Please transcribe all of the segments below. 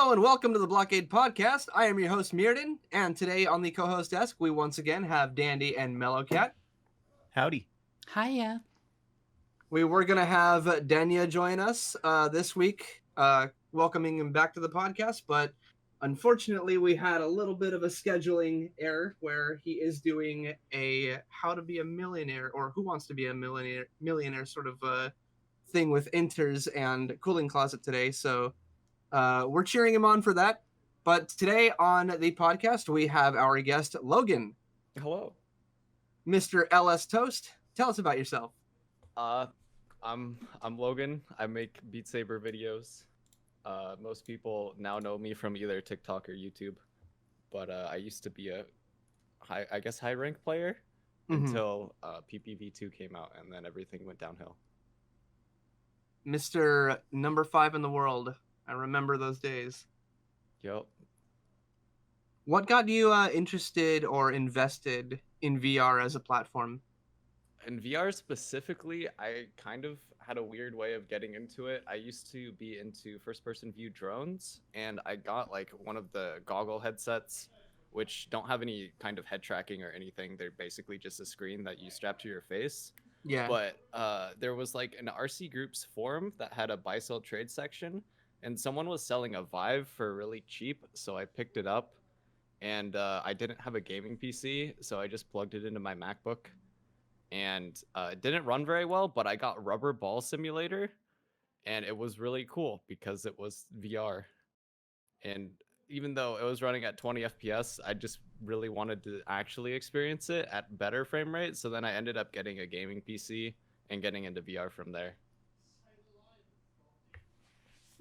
Hello and welcome to the Blockade podcast. I am your host Mirrodin, and today on the co-host desk we once again have Dandy and Mellowcat. Howdy. Hiya. We were gonna have Denya join us this week, welcoming him back to the podcast, but unfortunately we had a little bit of a scheduling error where he is doing a How to Be a Millionaire or Who Wants to Be a Millionaire sort of thing with Inters and Cooling Closet today, so we're cheering him on for that. But today on the podcast, we have our guest, Logan. Hello. Mr. LSToast. Tell us about yourself. I'm Logan. I make Beat Saber videos. Most people now know me from either TikTok or YouTube, but I used to be a high rank player until PPV2 came out, and then everything went downhill. Mr. Number 5 in the world. I remember those days. Yep. What got you interested or invested in VR as a platform? In VR specifically, I kind of had a weird way of getting into it. I used to be into first-person view drones, and I got like one of the goggle headsets, which don't have any kind of head tracking or anything. They're basically just a screen that you strap to your face. Yeah. But there was like an RC Groups forum that had a buy-sell trade section, and someone was selling a Vive for really cheap, so I picked it up. And I didn't have a gaming PC, so I just plugged it into my MacBook. And it didn't run very well, but I got Rubber Ball Simulator, and it was really cool because it was VR. And even though it was running at 20 FPS, I just really wanted to actually experience it at better frame rate. So then I ended up getting a gaming PC and getting into VR from there.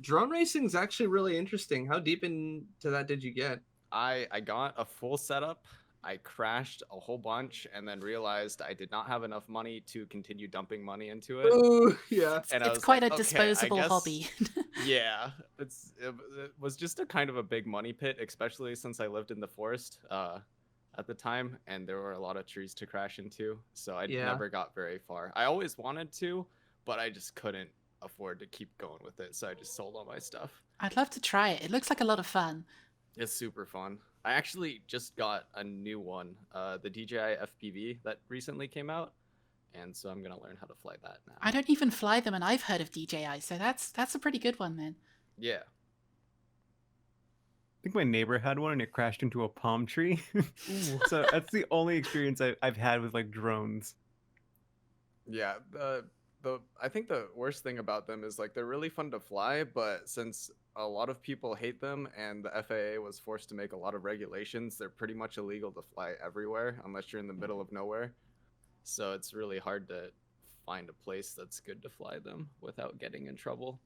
Drone racing is actually really interesting. How deep into that did you get? I got a full setup. I crashed a whole bunch and then realized I did not have enough money to continue dumping money into it. Ooh, yeah. And It's quite a disposable hobby. Yeah, it was just a kind of a big money pit, especially since I lived in the forest at the time, and there were a lot of trees to crash into, so I never got very far. I always wanted to, but I just couldn't afford to keep going with it, so I just sold all my stuff. I'd love to try it. It looks like a lot of fun. It's super fun. I actually just got a new one, the DJI FPV that recently came out, and so I'm gonna learn how to fly that now. I don't even fly them, and I've heard of DJI, so that's a pretty good one then. Yeah. I think my neighbor had one and it crashed into a palm tree. So that's the only experience I've had with like drones. Yeah, I think the worst thing about them is like they're really fun to fly, but since a lot of people hate them and the FAA was forced to make a lot of regulations, they're pretty much illegal to fly everywhere unless you're in the middle of nowhere. So it's really hard to find a place that's good to fly them without getting in trouble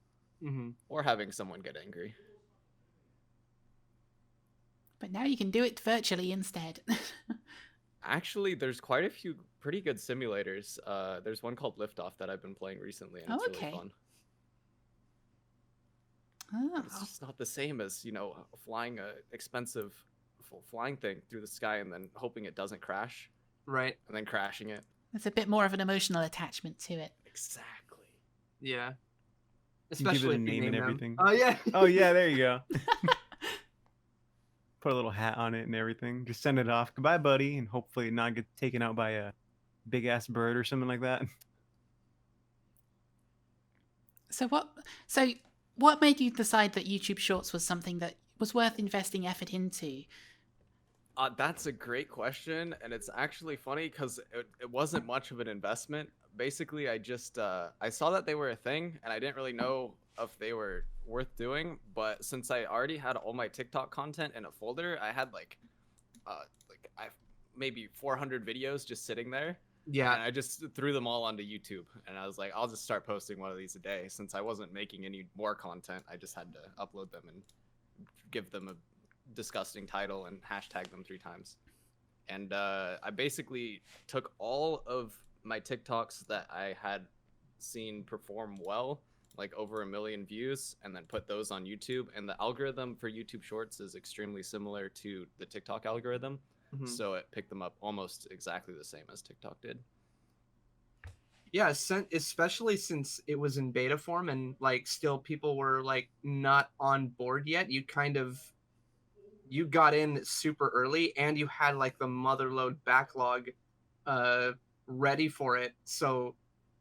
or having someone get angry. But now you can do it virtually instead. Actually, there's quite a few pretty good simulators. There's one called Liftoff that I've been playing recently, and it's really fun. Oh. It's just not the same as, flying a expensive flying thing through the sky and then hoping it doesn't crash. Right. And then crashing it. There's a bit more of an emotional attachment to it. Exactly. Yeah. Especially Especially give it a name and everything. Oh yeah. Oh yeah, there you go. Put a little hat on it and everything. Just send it off. Goodbye, buddy, and hopefully not get taken out by a big ass bird or something like that. So what made you decide that YouTube Shorts was something that was worth investing effort into? That's a great question, and it's actually funny because it wasn't much of an investment. Basically, I just I saw that they were a thing, and I didn't really know if they were worth doing. But since I already had all my TikTok content in a folder, I had maybe 400 videos just sitting there. Yeah. And I just threw them all onto YouTube, and I was like, I'll just start posting one of these a day. Since I wasn't making any more content, I just had to upload them and give them a disgusting title and hashtag them 3 times. And I basically took all of my TikToks that I had seen perform well, like over 1 million views, and then put those on YouTube. And the algorithm for YouTube Shorts is extremely similar to the TikTok algorithm. So it picked them up almost exactly the same as TikTok did. Yeah, especially since it was in beta form and like still people were like not on board yet. You got in super early and you had like the motherload backlog ready for it. So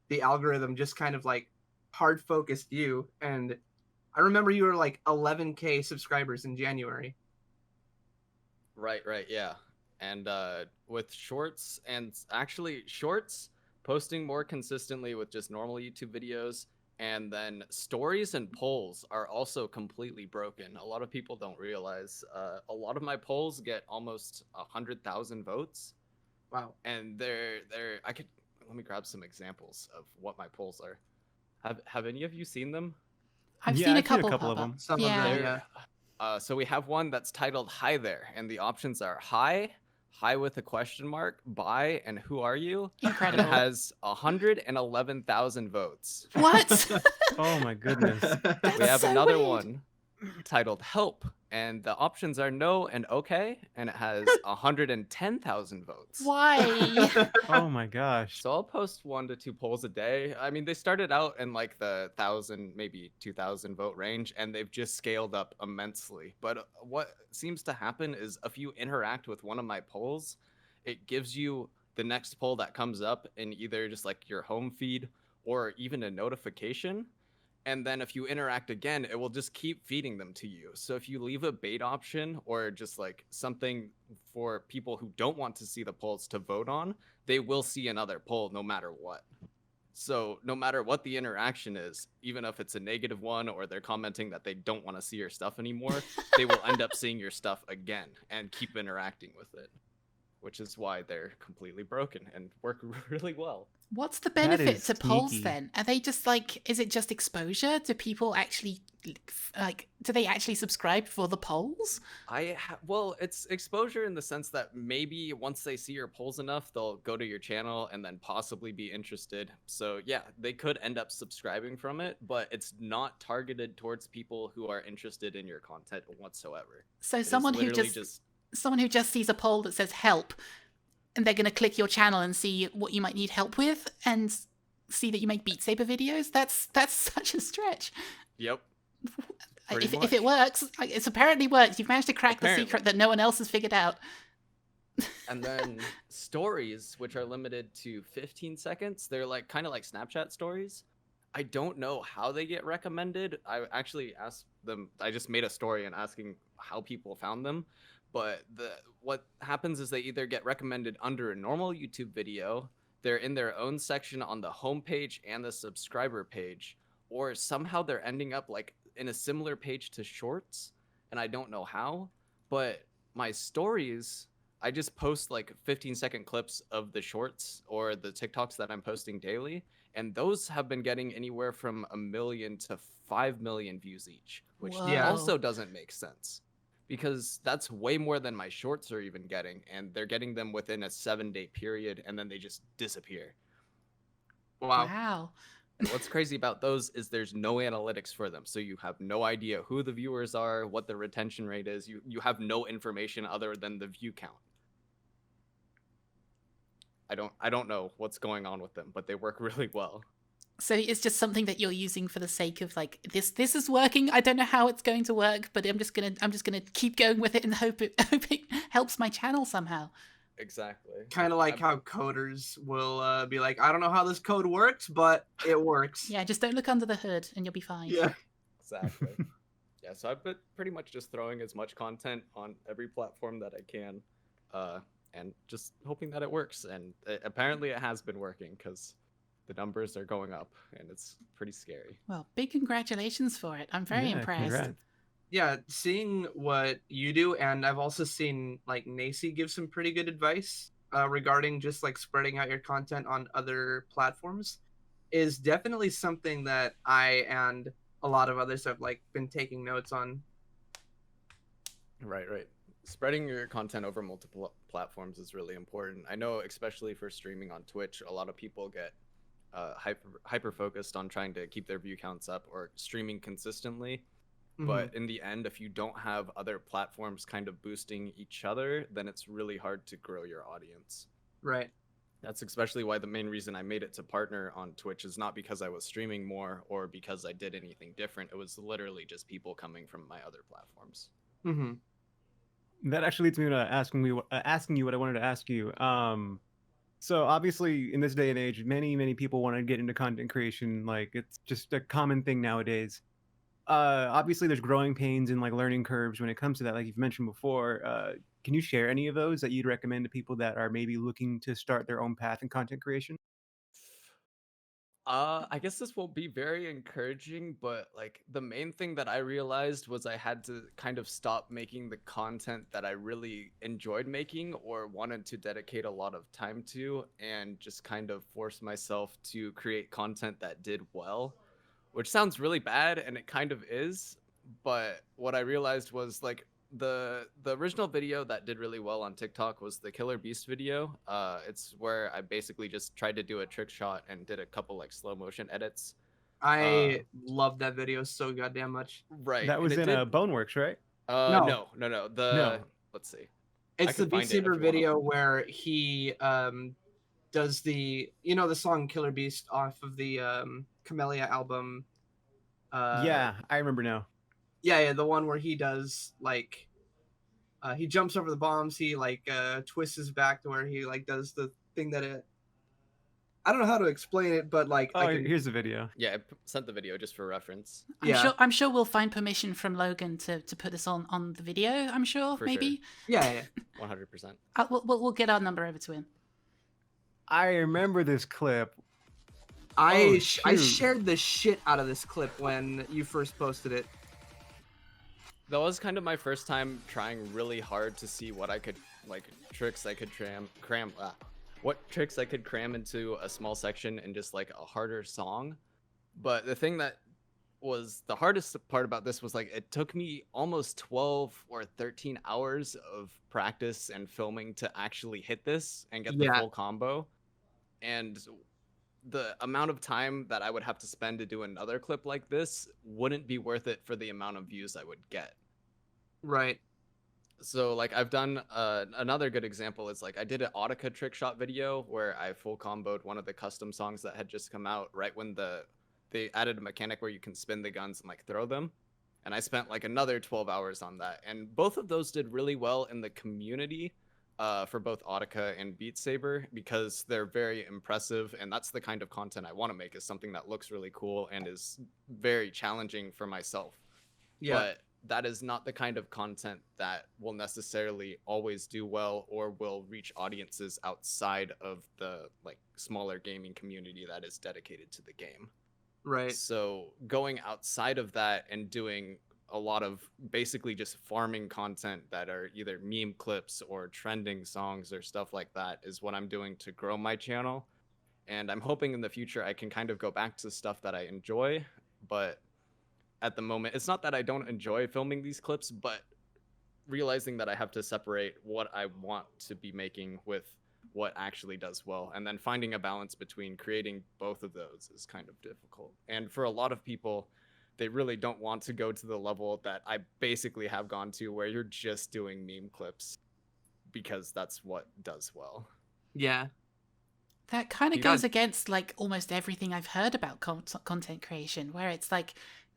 the algorithm just kind of like hard focused you. And I remember you were like 11K subscribers in January. Right, yeah. And with shorts and actually shorts posting more consistently with just normal YouTube videos, and then stories and polls are also completely broken. A lot of people don't realize a lot of my polls get almost 100,000 votes. Wow. And let me grab some examples of what my polls are. Have any of you seen them? I've Yeah, seen a I've seen a couple couple pop of up. them. Some of Yeah. them, yeah. So we have one that's titled "Hi There," and the options are hi with a question mark, bye, and who are you? And Incredible. it has 111,000 votes. What? Oh my goodness. That's We have so another weird. one titled "Help," and the options are no and okay, and it has 110,000 votes. Why? Oh my gosh. So I'll post 1 to 2 polls a day. I mean, they started out in like the 1,000, maybe 2,000 vote range, and they've just scaled up immensely. But what seems to happen is if you interact with one of my polls, it gives you the next poll that comes up in either just like your home feed or even a notification. And then if you interact again, it will just keep feeding them to you. So if you leave a bait option or just like something for people who don't want to see the polls to vote on, they will see another poll no matter what. So no matter what the interaction is, even if it's a negative one or they're commenting that they don't want to see your stuff anymore, they will end up seeing your stuff again and keep interacting with it, which is why they're completely broken and work really well. What's the That benefit is to polls sneaky. then? Are they just like, is it just exposure? Do people actually, like, do they actually subscribe for the polls? Well, it's exposure in the sense that maybe once they see your polls enough, they'll go to your channel and then possibly be interested. So yeah, they could end up subscribing from it, but it's not targeted towards people who are interested in your content whatsoever. So It is someone who literally someone who just sees a poll that says help, and they're going to click your channel and see what you might need help with and see that you make Beat Saber videos. That's such a stretch. Yep. Pretty If much. it works, like, it's apparently worked. You've managed to crack the Apparently. secret that no one else has figured out. And then stories, which are limited to 15 seconds, they're like kind of like Snapchat stories. I don't know how they get recommended. I actually asked them, I just made a story and asking how people found them. But what happens is they either get recommended under a normal YouTube video, they're in their own section on the homepage and the subscriber page, or somehow they're ending up like in a similar page to shorts, and I don't know how. But my stories, I just post like 15-second clips of the shorts or the TikToks that I'm posting daily, and those have been getting anywhere from 1 million to 5 million views each, which Whoa. also doesn't make sense because that's way more than my shorts are even getting, and they're getting them within a 7-day period, and then they just disappear. Wow. And what's crazy about those is there's no analytics for them, so you have no idea who the viewers are, what the retention rate is. You have no information other than the view count. I don't know what's going on with them, but they work really well. So it's just something that you're using for the sake of like this is working. I don't know how it's going to work, but I'm just gonna keep going with it and hope it helps my channel somehow. Exactly. Kind of like how coders will be like, I don't know how this code works, but it works. Yeah, just don't look under the hood and you'll be fine. Yeah. Exactly. Yeah, so I've been pretty much just throwing as much content on every platform that I can, and just hoping that it works. And apparently it has been working because the numbers are going up, and it's pretty scary. Well, big congratulations for it. I'm very Yeah, impressed. congrats. Yeah, seeing what you do, and I've also seen like Nacy give some pretty good advice regarding just like spreading out your content on other platforms, is definitely something that I and a lot of others have like been taking notes on. Right. Spreading your content over multiple platforms is really important. I know, especially for streaming on Twitch, a lot of people get hyper focused on trying to keep their view counts up or streaming consistently. But in the end, if you don't have other platforms kind of boosting each other, then it's really hard to grow your audience. Right. That's especially why the main reason I made it to partner on Twitch is not because I was streaming more or because I did anything different. It was literally just people coming from my other platforms. Mm-hmm. That actually leads me to asking you what I wanted to ask you. So obviously, in this day and age, many people want to get into content creation. Like it's just a common thing nowadays. Obviously, there's growing pains and like learning curves when it comes to that. Like you've mentioned before, can you share any of those that you'd recommend to people that are maybe looking to start their own path in content creation? I guess this will be very encouraging, but like the main thing that I realized was I had to kind of stop making the content that I really enjoyed making or wanted to dedicate a lot of time to, and just kind of force myself to create content that did well, which sounds really bad, and it kind of is. But what I realized was like the original video that did really well on TikTok was the Killer Beast video. It's where I basically just tried to do a trick shot and did a couple like slow motion edits. I love that video so goddamn much. Right, That and was it in did. Boneworks, right? No. No. No. Let's see. It's the can Beat find it if Saber you wanna video look. where he does the the song Killer Beast off of the Camellia album. Yeah, I remember now. Yeah, the one where he does like he jumps over the bombs, he like twists his back to where he like does the thing that I don't know how to explain it, but like Oh, I can here's the video. Yeah, I sent the video just for reference. I'm sure we'll find permission from Logan to put this on the video. I'm sure, For maybe. Yeah. 100%. We'll get our number over to him. I remember this clip. I shoot. shared the shit out of this clip when you first posted it. That was kind of my first time trying really hard to see what I could like tricks I could what tricks I could cram into a small section and just like a harder song. But the thing that was the hardest part about this was like it took me almost 12 or 13 hours of practice and filming to actually hit this and get the full combo. And the amount of time that I would have to spend to do another clip like this wouldn't be worth it for the amount of views I would get. Right. So like I've done another good example is like I did an Audica trick shot video where I full comboed one of the custom songs that had just come out right when they added a mechanic where you can spin the guns and like throw them. And I spent like another 12 hours on that. And both of those did really well in the community for both Audica and Beat Saber because they're very impressive. And that's the kind of content I want to make, is something that looks really cool and is very challenging for myself. Yeah. But that is not the kind of content that will necessarily always do well or will reach audiences outside of the like smaller gaming community that is dedicated to the game. Right. So going outside of that and doing a lot of basically just farming content that are either meme clips or trending songs or stuff like that is what I'm doing to grow my channel. And I'm hoping in the future I can kind of go back to stuff that I enjoy, but at the moment, it's not that I don't enjoy filming these clips, but realizing that I have to separate what I want to be making with what actually does well. And then finding a balance between creating both of those is kind of difficult. And for a lot of people, they really don't want to go to the level that I basically have gone to, where you're just doing meme clips because that's what does well. Yeah. That kind of goes against like almost everything I've heard about content creation, where it's like,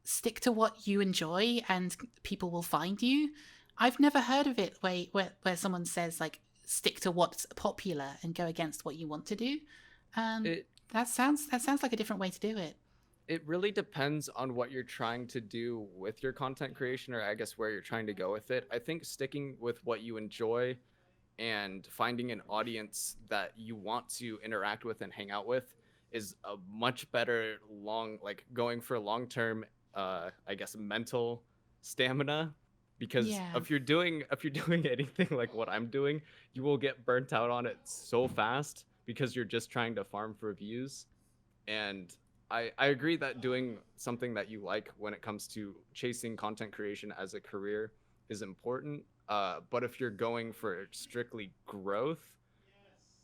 stick to what you enjoy and people will find you. I've never heard of it where someone says like, stick to what's popular and go against what you want to do. That sounds like a different way to do it. It really depends on what you're trying to do with your content creation, or I guess where you're trying to go with it. I think sticking with what you enjoy and finding an audience that you want to interact with and hang out with is a much better going for long-term I guess mental stamina, because if you're doing anything like what I'm doing, you will get burnt out on it so fast because you're just trying to farm for views. And I agree that doing something that you like when it comes to chasing content creation as a career is important, but if you're going for strictly growth,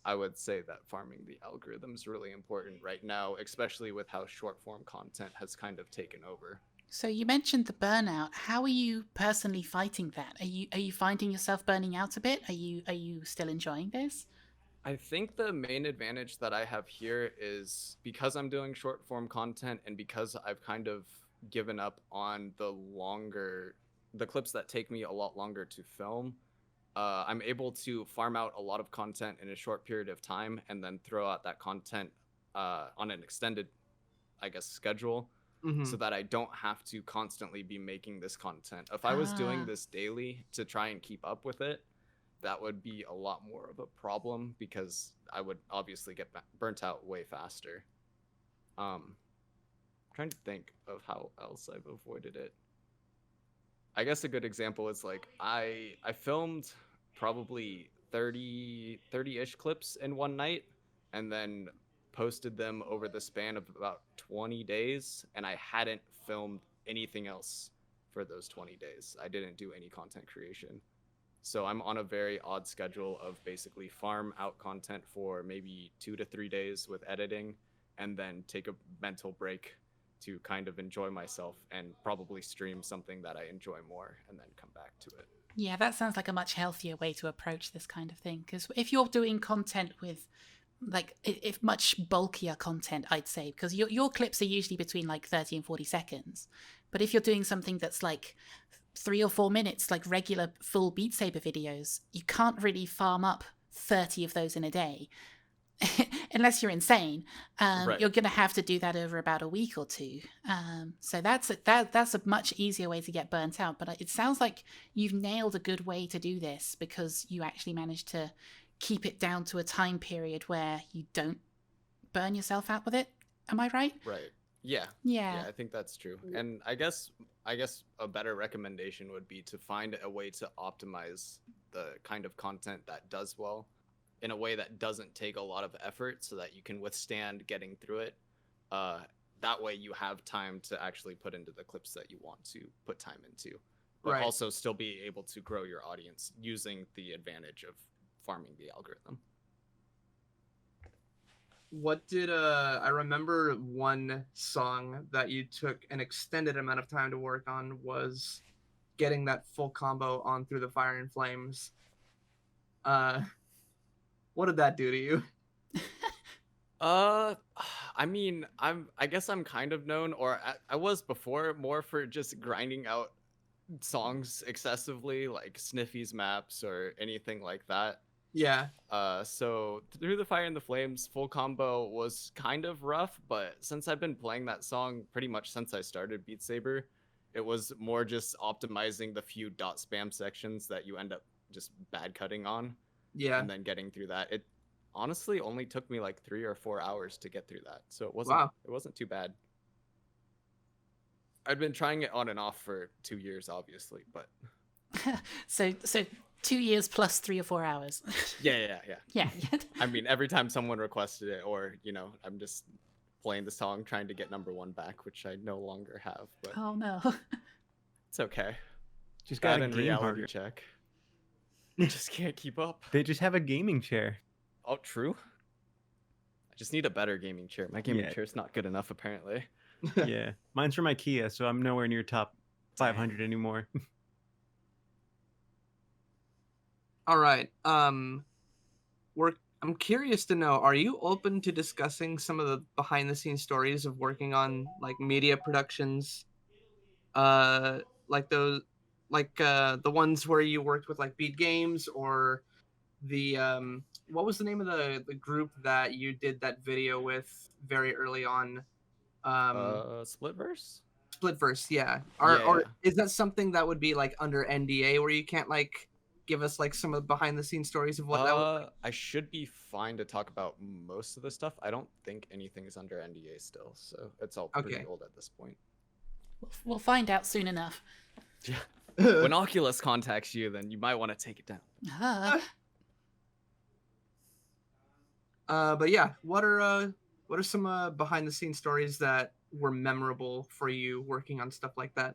I would say that farming the algorithm is really important right now, especially with how short form content has kind of taken over. So you mentioned the burnout. How are you personally fighting that? Are you finding yourself burning out a bit? Are you still enjoying this? I think the main advantage that I have here is because I'm doing short form content and because I've kind of given up on the clips that take me a lot longer to film. I'm able to farm out a lot of content in a short period of time and then throw out that content on an extended, I guess, schedule Mm-hmm. so that I don't have to constantly be making this content. If I was doing this daily to try and keep up with it, that would be a lot more of a problem because I would obviously get burnt out way faster. Trying to think of how else I've avoided it. I guess a good example is like I filmed probably 30-ish clips in one night and then posted them over the span of about 20 days and I hadn't filmed anything else for those 20 days. I didn't do any content creation. So I'm on a very odd schedule of basically farm out content for maybe 2 to 3 days with editing and then take a mental break to kind of enjoy myself and probably stream something that I enjoy more and then come back to it. Yeah, that sounds like a much healthier way to approach this kind of thing. Because if you're doing content with, like, if much bulkier content, I'd say, because your clips are usually between like 30 and 40 seconds. But if you're doing something that's like 3 or 4 minutes, like regular full Beat Saber videos, you can't really farm up 30 of those in a day. Unless you're insane, Right. you're going to have to do that over about a week or two. So that's a much easier way to get burnt out. But it sounds like you've nailed a good way to do this because you actually managed to keep it down to a time period where you don't burn yourself out with it. Am I right? Right. Yeah. Yeah. I think that's true. And I guess a better recommendation would be to find a way to optimize the kind of content that does well in a way that doesn't take a lot of effort so that you can withstand getting through it. That way you have time to actually put into the clips that you want to put time into, but Right. also still be able to grow your audience using the advantage of farming the algorithm. What did I remember one song that you took an extended amount of time to work on was getting that full combo on Through the Fire and Flames. What did that do to you? I mean, I guess I'm kind of known, or I was before, more for just grinding out songs excessively, like Sniffy's maps or anything like that. Yeah. So Through the Fire and the Flames full combo was kind of rough, but since I've been playing that song pretty much since I started Beat Saber, it was more just optimizing the few dot spam sections that you end up just bad cutting on. Yeah. And then getting through that. It honestly only took me like 3 or 4 hours to get through that, so it wasn't too bad. I'd been trying it on and off for 2 years, obviously, but So 2 years plus 3 or 4 hours. yeah. Yeah. I mean, every time someone requested it, or I'm just playing the song trying to get number 1 back, which I no longer have. But Oh no. it's okay. Just got That a and game reality harder. check. Just can't keep up. They just have a gaming chair. Oh, true. I just need a better gaming chair. My gaming Yeah. chair's not good enough, apparently. Yeah, mine's from IKEA, so I'm nowhere near top 500 anymore. All right. I'm curious to know, are you open to discussing some of the behind the scenes stories of working on like media productions? Like those the ones where you worked with like Beat Games or the what was the name of the group that you did that video with very early on? Splitverse? Splitverse, yeah. Yeah. Or is that something that would be like under NDA where you can't like give us like some of the behind the scenes stories of what that was? I should be fine to talk about most of the stuff. I don't think anything is under NDA still, so it's all pretty Okay. old at this point. We'll find out soon enough. Yeah. When Oculus contacts you, then you might want to take it down. But yeah, what are some behind the scenes stories that were memorable for you working on stuff like that?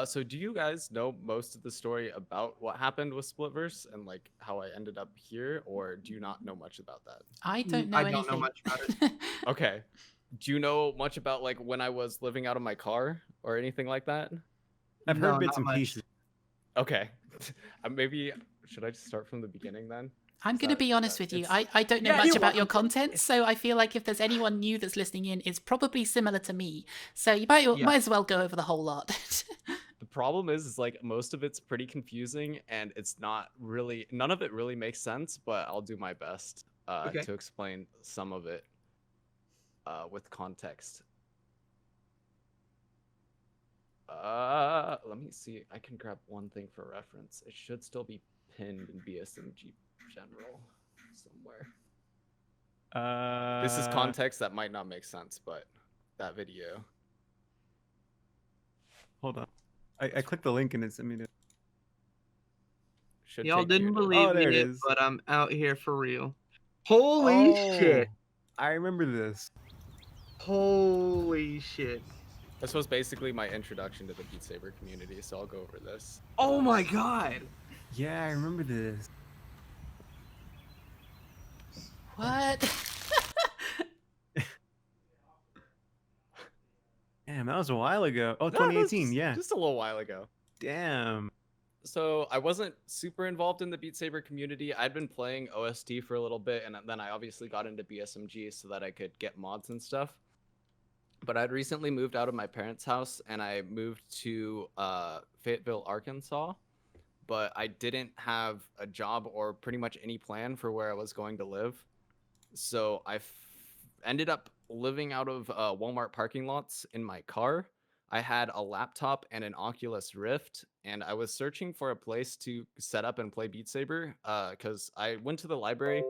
So do you guys know most of the story about what happened with Splitverse and like how I ended up here, or do you not know much about that? I don't know I anything. don't know much about it. Okay. Do you know much about like when I was living out of my car or anything like that? I've No, heard bits not and much. pieces. Okay. Maybe should I just start from the beginning then? I'm going to be honest with you. I don't know Yeah, much you're about your welcome. content, so I feel like if there's anyone new that's listening in, it's probably similar to me. So you might as well go over the whole lot. The problem is like most of it's pretty confusing and it's not really, none of it really makes sense, but I'll do my best Okay. to explain some of it with context. Let me see. I can grab one thing for reference. It should still be pinned in BSMG general somewhere. This is context that might not make sense, but that video. Hold on. I clicked the link and it's, I mean, Should Y'all take you didn't to- believe there me, it is. but I'm out here for real. Holy shit! I remember this. Holy shit! This was basically my introduction to the Beat Saber community, so I'll go over this. Oh my god! Yeah, I remember this. What? Damn, that was a while ago. Oh, No, that was 2018, just- yeah. Just a little while ago. Damn. So I wasn't super involved in the Beat Saber community. I'd been playing OST for a little bit, and then I obviously got into BSMG so that I could get mods and stuff. But I'd recently moved out of my parents' house, and I moved to Fayetteville, Arkansas. But I didn't have a job or pretty much any plan for where I was going to live. So I ended up living out of Walmart parking lots in my car. I had a laptop and an Oculus Rift, and I was searching for a place to set up and play Beat Saber because I went to the library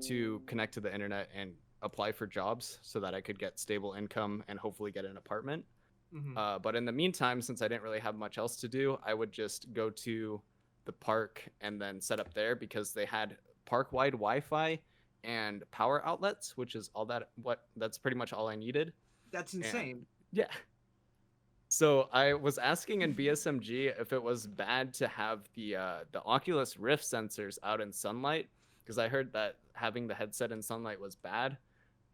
to connect to the internet and apply for jobs so that I could get stable income and hopefully get an apartment. Mhm. But in the meantime, since I didn't really have much else to do, I would just go to the park and then set up there because they had park-wide Wi-Fi and power outlets, which is that's pretty much all I needed. That's insane. Yeah. So I was asking in BSMG if it was bad to have the Oculus Rift sensors out in sunlight, because I heard that having the headset in sunlight was bad,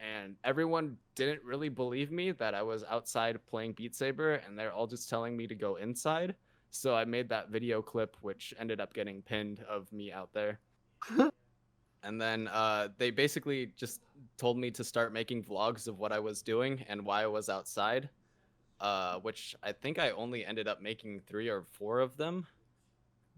and everyone didn't really believe me that I was outside playing Beat Saber, and they're all just telling me to go inside. So I made that video clip, which ended up getting pinned of me out there. And then they basically just told me to start making vlogs of what I was doing and why I was outside, which I think I only ended up making 3 or 4 of them.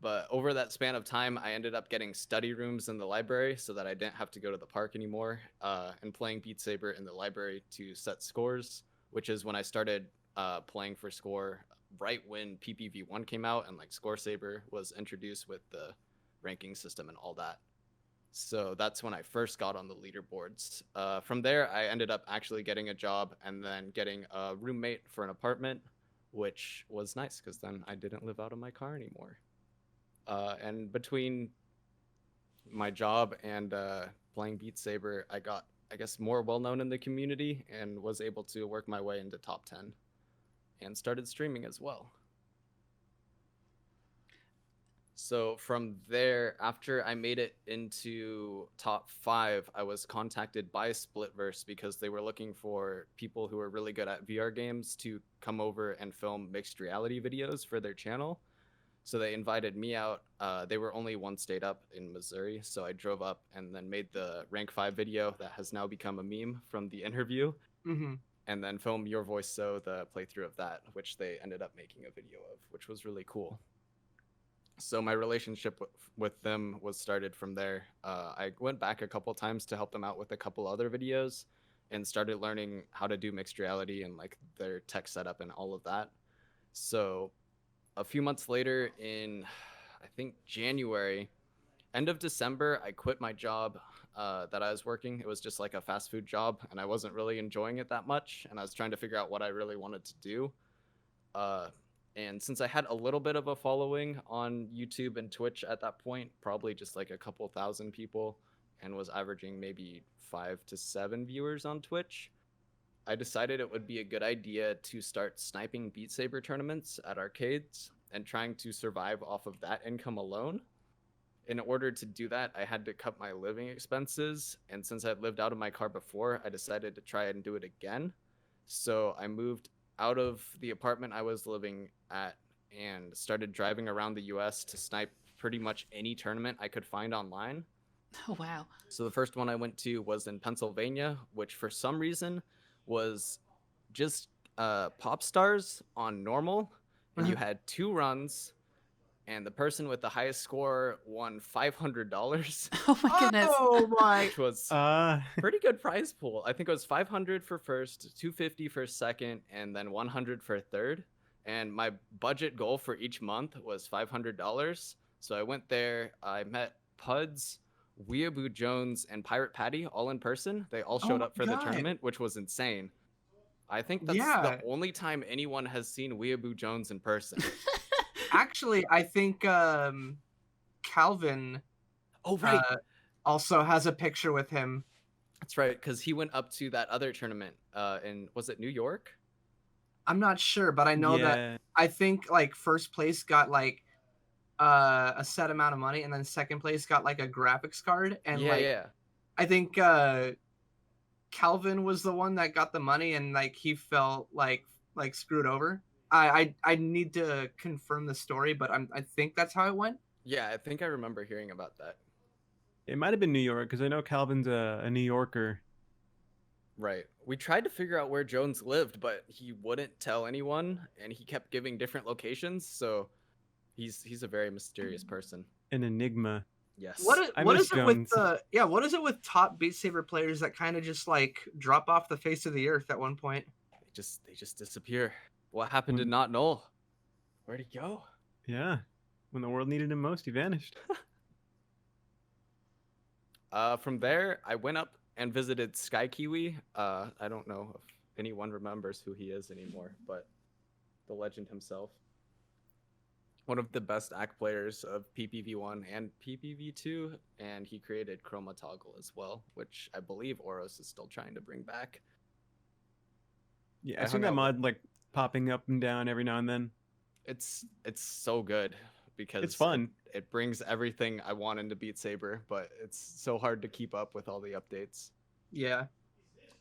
But over that span of time, I ended up getting study rooms in the library so that I didn't have to go to the park anymore, and playing Beat Saber in the library to set scores, which is when I started playing for score right when PPV1 came out and like Score Saber was introduced with the ranking system and all that. So that's when I first got on the leaderboards. From there, I ended up actually getting a job and then getting a roommate for an apartment, which was nice because then I didn't live out of my car anymore. And between my job and playing Beat Saber, I got, I guess, more well-known in the community and was able to work my way into top 10 and started streaming as well. So from there, after I made it into top 5, I was contacted by Splitverse because they were looking for people who were really good at VR games to come over and film mixed reality videos for their channel. So they invited me out. They were only one state up in Missouri, so I drove up and then made the rank 5 video that has now become a meme from the interview. Mm-hmm. And then filmed Your Voice So, the playthrough of that, which they ended up making a video of, which was really cool. So my relationship with them was started from there. I went back a couple times to help them out with a couple other videos and started learning how to do mixed reality and like their tech setup and all of that. So a few months later in, I think, January, end of December, I quit my job that I was working. It was just like a fast food job, and I wasn't really enjoying it that much, and I was trying to figure out what I really wanted to do. And since I had a little bit of a following on YouTube and Twitch at that point, probably just like a couple thousand people, and was averaging maybe 5 to 7 viewers on Twitch, I decided it would be a good idea to start sniping Beat Saber tournaments at arcades and trying to survive off of that income alone. In order to do that, I had to cut my living expenses, and since I'd lived out of my car before, I decided to try and do it again. So I moved out of the apartment I was living at and started driving around the US to snipe pretty much any tournament I could find online. Oh wow. So the first one I went to was in Pennsylvania, which for some reason was just pop stars on normal, and you had 2 runs, and the person with the highest score won $500, Oh my goodness. Oh my! which was Uh, pretty good prize pool. I think it was 500 for first, 250 for second, and then 100 for third. And my budget goal for each month was $500. So I went there. I met Puds, Weeaboo Jones, and Pirate Patty all in person. They all showed my up for the God. tournament, which was insane. I think that's Yeah. the only time anyone has seen Weeaboo Jones in person. Actually, I think Calvin Oh, right. also has a picture with him. That's right, because he went up to that other tournament in, was it New York? I'm not sure, but I know that yeah. I think like first place got like a set amount of money, and then second place got like a graphics card, and Yeah. I think Calvin was the one that got the money, and like he felt like screwed over. I need to confirm the story, but I think that's how it went. Yeah, I think I remember hearing about that. It might have been New York because I know Calvin's a New Yorker. Right. We tried to figure out where Jones lived, but he wouldn't tell anyone, and he kept giving different locations. So he's a very mysterious person. An enigma. Yes. What miss is it with Jones. what is it with top Beat Saber players that kind of just like drop off the face of the earth at one point? They just disappear. What happened to When- Not Null? Where'd he go? Yeah. When the world needed him most, he vanished. From there, I went up and visited Sky Kiwi. I don't know if anyone remembers who he is anymore, but the legend himself. One of the best act players of PPV1 and PPV2, and he created Chroma Toggle as well, which I believe Oros is still trying to bring back. Yeah, I I've seen hung that out mod like popping up and down every now and then. It's so good because It's fun. It brings everything I want into Beat Saber, but it's so hard to keep up with all the updates. Yeah.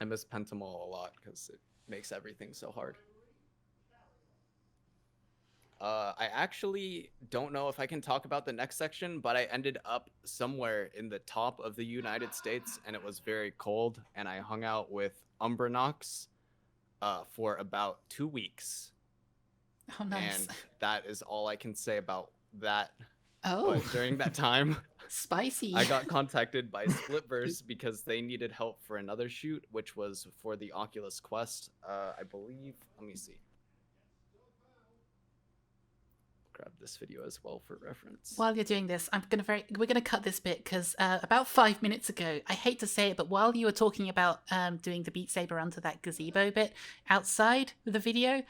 I miss pentamaul a lot because it makes everything so hard. I actually don't know if I can talk about the next section, but I ended up somewhere in the top of the United States, and it was very cold, and I hung out with Umbranox for about 2 weeks. Oh, nice. And that is all I can say about that. Oh, But during that time, spicy. I got contacted by Splitverse because they needed help for another shoot, which was for the Oculus Quest. I believe, let me see. Grab this video as well for reference. While you're doing this, we're gonna cut this bit because about 5 minutes ago, I hate to say it, but while you were talking about doing the Beat Saber onto that gazebo bit outside the video,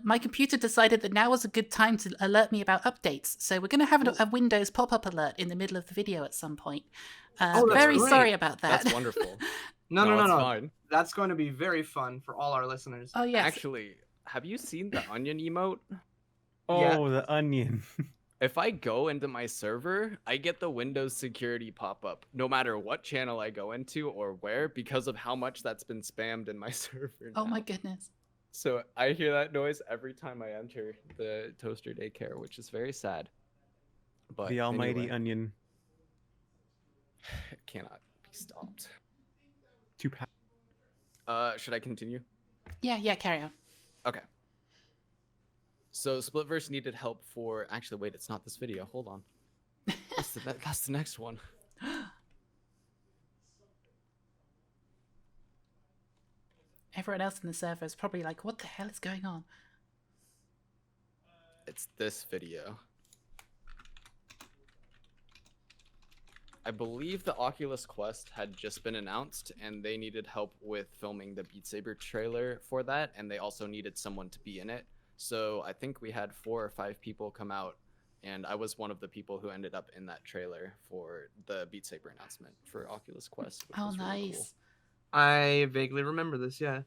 my computer decided that now was a good time to alert me about updates. So we're gonna have a Windows pop-up alert in the middle of the video at some point. that's Very great. sorry about that. That's wonderful. No. It's fine. That's going to be very fun for all our listeners. Oh yes. Actually, have you seen the onion emote? Oh, Yeah. the onion. If I go into my server, I get the Windows security pop-up no matter what channel I go into or where because of how much that's been spammed in my server Oh now. my goodness. So I hear that noise every time I enter the toaster daycare, which is very sad. But The almighty anyway, onion. it cannot be stopped. Too pa- Should I continue? Yeah, carry on. Okay. So Splitverse needed help for. Actually, wait, it's not this video. Hold on. That's the next one. Everyone else in the server is probably like, what the hell is going on? It's this video. I believe the Oculus Quest had just been announced, and they needed help with filming the Beat Saber trailer for that, and they also needed someone to be in it. So I think we had 4 or 5 people come out, and I was one of the people who ended up in that trailer for the Beat Saber announcement for Oculus Quest. Which Oh, was really cool. nice. I vaguely remember this. Yeah.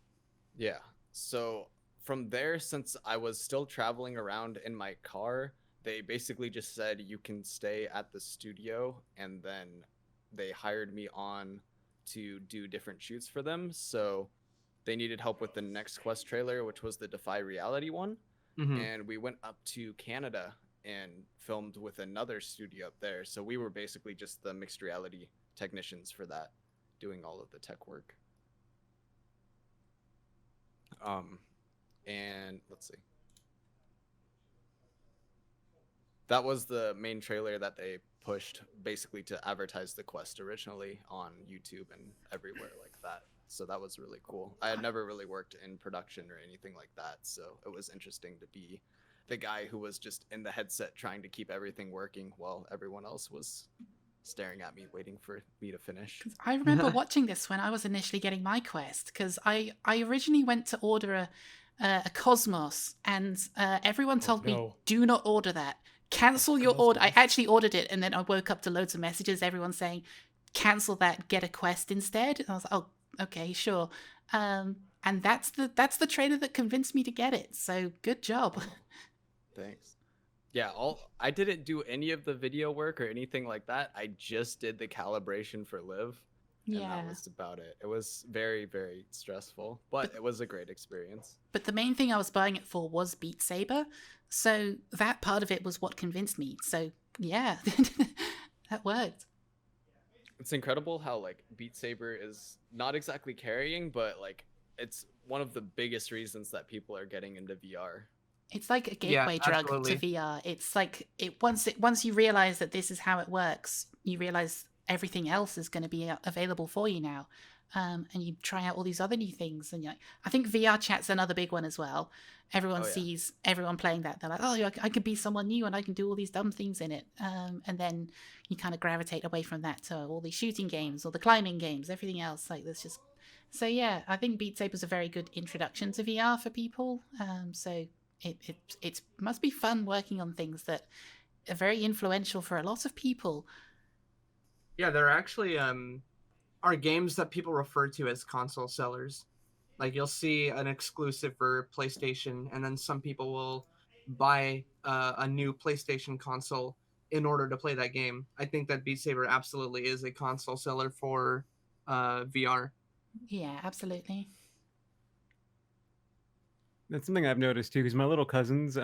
Yeah. So from there, since I was still traveling around in my car, they basically just said you can stay at the studio, and then they hired me on to do different shoots for them. So they needed help with the next Quest trailer, which was the Defy Reality one. Mhm. And we went up to Canada and filmed with another studio up there. So we were basically just the mixed reality technicians for that, doing all of the tech work. And let's see. That was the main trailer that they pushed basically to advertise the quest originally on YouTube and everywhere like that. So that was really cool. I had never really worked in production or anything like that, so it was interesting to be the guy who was just in the headset trying to keep everything working while everyone else was staring at me waiting for me to finish. I remember watching this when I was initially getting my quest, because I originally went to order a Cosmos, and everyone told me, do not order that. Cancel your order. I actually ordered it, and then I woke up to loads of messages, everyone saying, cancel that, get a quest instead. And I was like, oh, okay, sure. And that's the trailer that convinced me to get it. So good job. Thanks. Yeah, I didn't do any of the video work or anything like that. I just did the calibration for Live. And that was about it. It was very, very stressful, but it was a great experience. But the main thing I was buying it for was Beat Saber. So that part of it was what convinced me. So yeah, that worked. It's incredible how like Beat Saber is not exactly carrying, but like it's one of the biggest reasons that people are getting into VR. It's like a gateway drug to VR. It's like once you realize that this is how it works, you realize everything else is going to be available for you now. And you try out all these other new things. And I think VR chat's another big one as well. Everyone sees everyone playing that. They're like, oh, I could be someone new and I can do all these dumb things in it. And then you kind of gravitate away from that to all these shooting games or the climbing games, everything else. Like there's just... So yeah, I think Beat Saber's a very good introduction to VR for people. So it must be fun working on things that are very influential for a lot of people. Yeah, there actually are games that people refer to as console sellers. Like you'll see an exclusive for PlayStation, and then some people will buy a new PlayStation console in order to play that game. I think that Beat Saber absolutely is a console seller for VR. Yeah, absolutely. That's something I've noticed too, because my little cousins,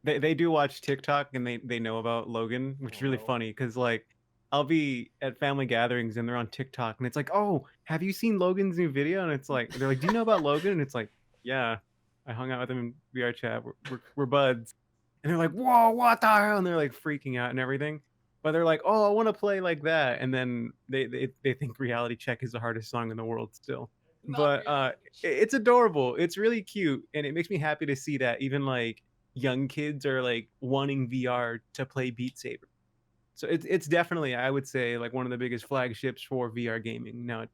they do watch TikTok and they know about Logan, which is really funny because like I'll be at family gatherings and they're on TikTok and it's like, oh, have you seen Logan's new video? And it's like, they're like, do you know about Logan? And it's like, yeah, I hung out with him in VR chat. We're buds. And they're like, whoa, what the hell? And they're like freaking out and everything. But they're like, oh, I want to play like that. And then they think Reality Check is the hardest song in the world still. But it's adorable. It's really cute. And it makes me happy to see that even like young kids are like wanting VR to play Beat Saber. So it's definitely, I would say, like one of the biggest flagships for VR gaming now.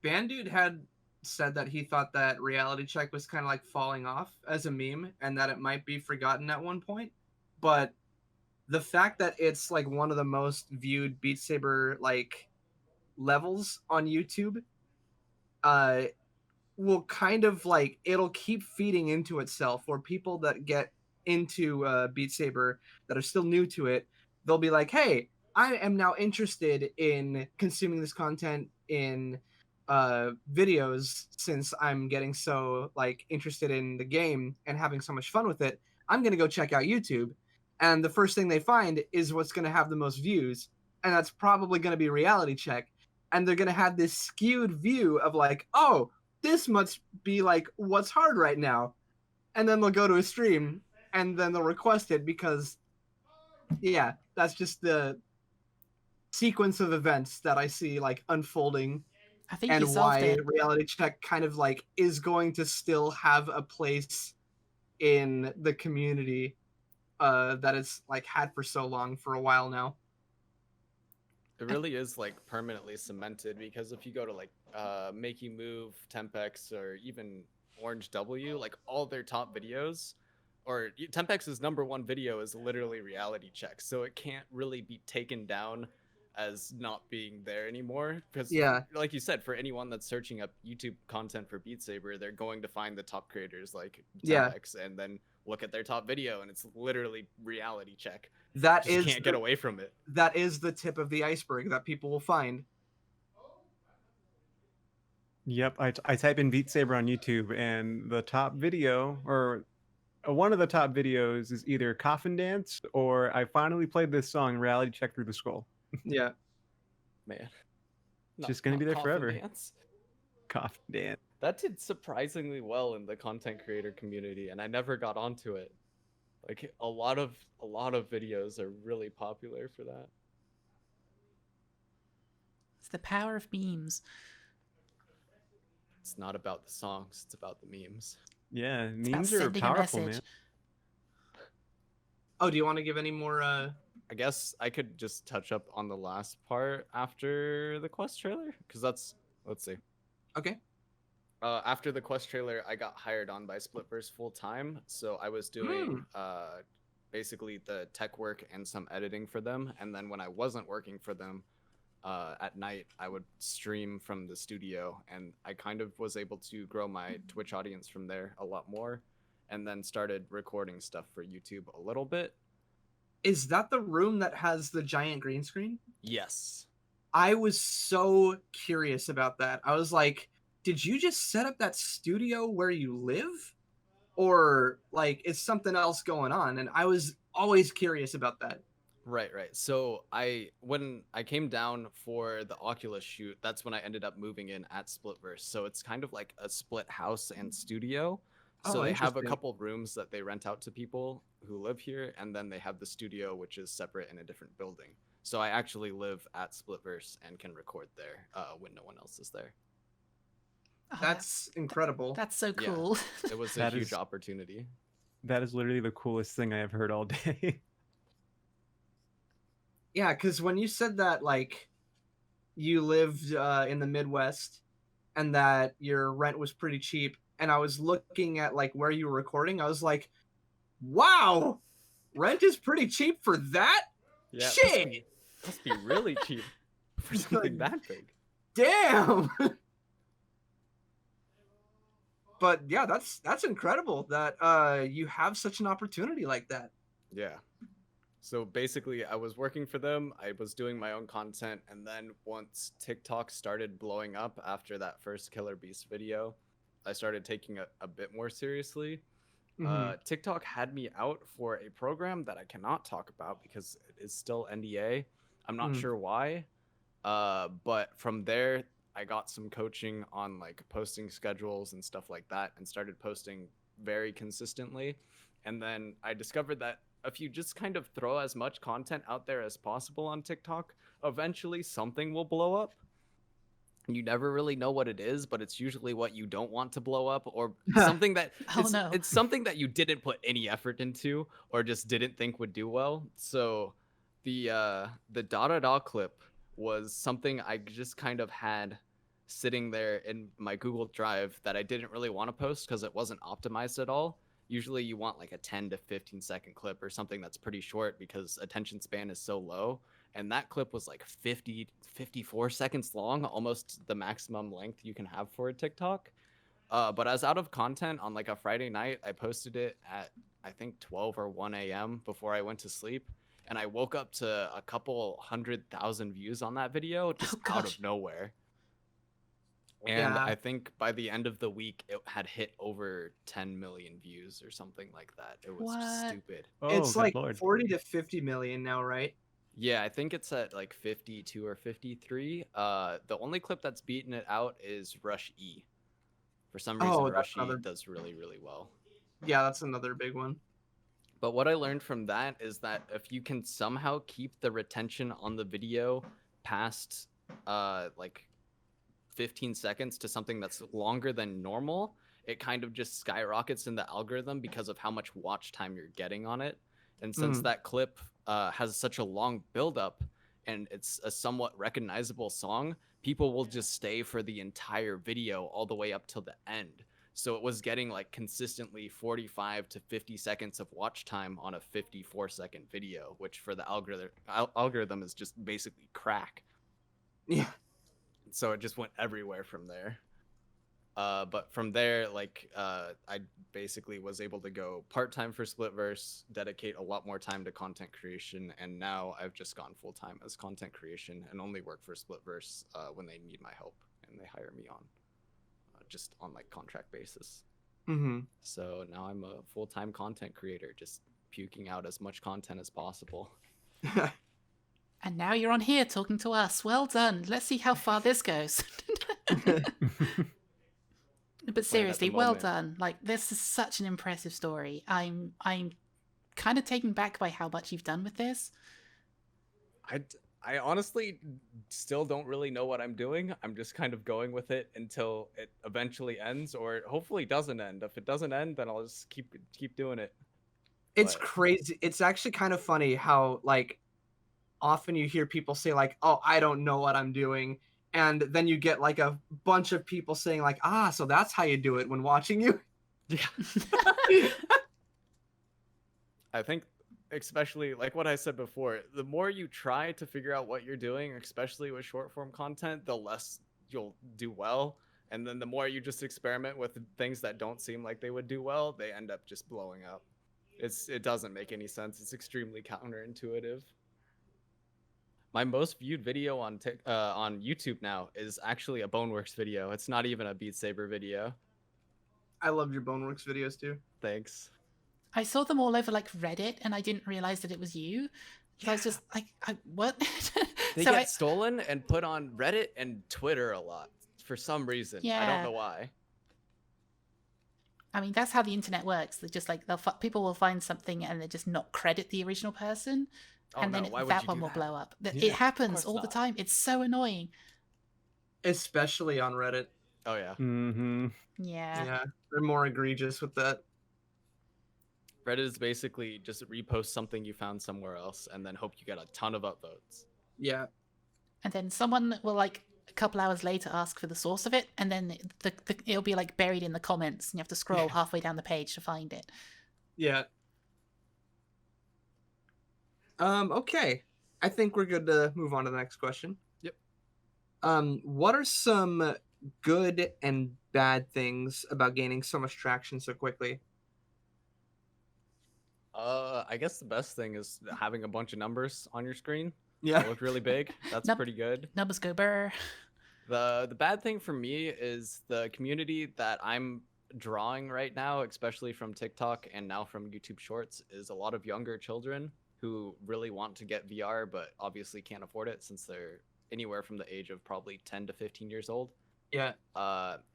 Bandude had said that he thought that Reality Check was kind of like falling off as a meme and that it might be forgotten at one point. But the fact that it's like one of the most viewed Beat Saber like levels on YouTube will kind of like, it'll keep feeding into itself, or people that get into Beat Saber that are still new to it, they'll be like, hey, I am now interested in consuming this content in videos, since I'm getting so like interested in the game and having so much fun with it. I'm gonna go check out YouTube, and the first thing they find is what's gonna have the most views, and that's probably gonna be Reality Check, and they're gonna have this skewed view of like, oh, this must be like what's hard right now, and then they'll go to a stream and then they'll request it because, yeah, that's just the sequence of events that I see like unfolding. I think and you solved why it. Reality Check kind of like is going to still have a place in the community that it's like had for so long, for a while now. It really is like permanently cemented, because if you go to like Make You Move, Tempex, or even Orange W, like all their top videos, or Tempex's #1 video is literally Reality Check, so it can't really be taken down as not being there anymore, because like you said, for anyone that's searching up YouTube content for Beat Saber, they're going to find the top creators like Tempex and then look at their top video and it's literally Reality Check. That just can't get away from it. That is the tip of the iceberg that people will find. Yep, I type in Beat Saber on YouTube and the top video, or one of the top videos is either Coffin Dance or I finally played this song, Reality Check Through the Skull. Yeah. Man. It's just gonna be there Coffin forever. Dance. Coffin Dance. That did surprisingly well in the content creator community, and I never got onto it. Like a lot of videos are really popular for that. It's the power of memes. It's not about the songs, it's about the memes. Yeah, It's about memes are sending a powerful, man. message. Oh, do you want to give any more? I guess I could just touch up on the last part after the quest trailer, because let's see. Okay. After the quest trailer, I got hired on by Splitverse full time, so I was doing basically the tech work and some editing for them. And then when I wasn't working for them, at night I would stream from the studio, and I kind of was able to grow my Twitch audience from there a lot more, and then started recording stuff for YouTube a little bit. Is that the room that has the giant green screen? Yes. I was so curious about that. I was like, did you just set up that studio where you live? Or like is something else going on? And I was always curious about that. Right. So when I came down for the Oculus shoot, that's when I ended up moving in at Splitverse. So it's kind of like a split house and studio. So Oh, they have a interesting. couple rooms that they rent out to people who live here, and then they have the studio, which is separate in a different building. So I actually live at Splitverse and can record there when no one else is there. Oh, That's incredible. that's so Yeah. cool. It was a That huge is- opportunity. That is literally the coolest thing I have heard all day. Yeah, because when you said that, like, you lived in the Midwest and that your rent was pretty cheap, and I was looking at like where you were recording, I was like, wow, rent is pretty cheap for that? Yeah, it Shit! must be really cheap for something that big. Damn! But yeah, that's incredible that you have such an opportunity like that. Yeah. So basically, I was working for them, I was doing my own content, and then once TikTok started blowing up after that first Killer Beast video, I started taking it a bit more seriously. TikTok had me out for a program that I cannot talk about because it is still NDA. I'm not sure why. But from there, I got some coaching on like posting schedules and stuff like that, and started posting very consistently. And then I discovered that if you just kind of throw as much content out there as possible on TikTok, eventually something will blow up. You never really know what it is, but it's usually what you don't want to blow up, or something that it's something that you didn't put any effort into or just didn't think would do well. So the da da da clip was something I just kind of had sitting there in my Google Drive that I didn't really want to post because it wasn't optimized at all. Usually you want like a 10 to 15 second clip or something that's pretty short because attention span is so low. And that clip was like 54 seconds long, almost the maximum length you can have for a TikTok. But I was out of content on like a Friday night. I posted it at I think 12 or 1 a.m. before I went to sleep. And I woke up to a couple 100,000 views on that video just out of nowhere. And Yeah. I think by the end of the week, it had hit over 10 million views or something like that. It was What? stupid. Oh, It's good like Lord. 40 to 50 million now, right? Yeah, I think it's at like 52 or 53. The only clip that's beaten it out is Rush E. For some reason, Oh, that's Rush E another- does really, really well. Yeah, that's another big one. But what I learned from that is that if you can somehow keep the retention on the video past like 15 seconds to something that's longer than normal, it kind of just skyrockets in the algorithm because of how much watch time you're getting on it. And since that clip has such a long buildup and it's a somewhat recognizable song, people will just stay for the entire video all the way up till the end. So it was getting like consistently 45 to 50 seconds of watch time on a 54-second video, which for the algorithm is just basically crack. Yeah. So it just went everywhere from there. But from there, like I basically was able to go part-time for Splitverse, dedicate a lot more time to content creation, and now I've just gone full-time as content creation and only work for Splitverse when they need my help and they hire me on, just on like contract basis. Mm-hmm. So now I'm a full-time content creator, just puking out as much content as possible. And now you're on here talking to us. Well done. Let's see how far this goes. But seriously, well moment. done. Like, this is such an impressive story. I'm kind of taken back by how much you've done with this. I honestly still don't really know what I'm doing. I'm just kind of going with it until it eventually ends, or hopefully doesn't end. If it doesn't end, then I'll just keep doing it. It's But crazy. It's actually kind of funny how like often you hear people say like, "Oh, I don't know what I'm doing," and then you get like a bunch of people saying like, "Ah, so that's how you do it when watching you." yeah, I think especially like what I said before, the more you try to figure out what you're doing, especially with short form content, the less you'll do well. And then the more you just experiment with things that don't seem like they would do well, they end up just blowing up. It doesn't make any sense. It's extremely counterintuitive. My most viewed video on on YouTube now is actually a Boneworks video. It's not even a Beat Saber video. I love your Boneworks videos too. Thanks. I saw them all over like Reddit, and I didn't realize that it was you. So I was just like, what? They So get stolen and put on Reddit and Twitter a lot for some reason. I Yeah. don't know why. I mean, that's how the internet works. They're just like people will find something and they just not credit the original person, Oh, and no, then why would that you one do will that? blow up. Yeah, It happens course all the not. time. It's so annoying. Especially on Reddit. Oh yeah. Mm-hmm. Yeah. Yeah, they're more egregious with that. Reddit is basically just repost something you found somewhere else and then hope you get a ton of upvotes. Yeah. And then someone will like a couple hours later ask for the source of it, and then it'll be like buried in the comments, and you have to scroll halfway down the page to find it. Yeah. Okay. I think we're good to move on to the next question. Yep. What are some good and bad things about gaining so much traction so quickly? I guess the best thing is having a bunch of numbers on your screen. Yeah. They look really big. That's Nope. pretty good. Numbers go burr. The bad thing for me is the community that I'm drawing right now, especially from TikTok and now from YouTube Shorts, is a lot of younger children who really want to get VR but obviously can't afford it since they're anywhere from the age of probably 10 to 15 years old. Yeah.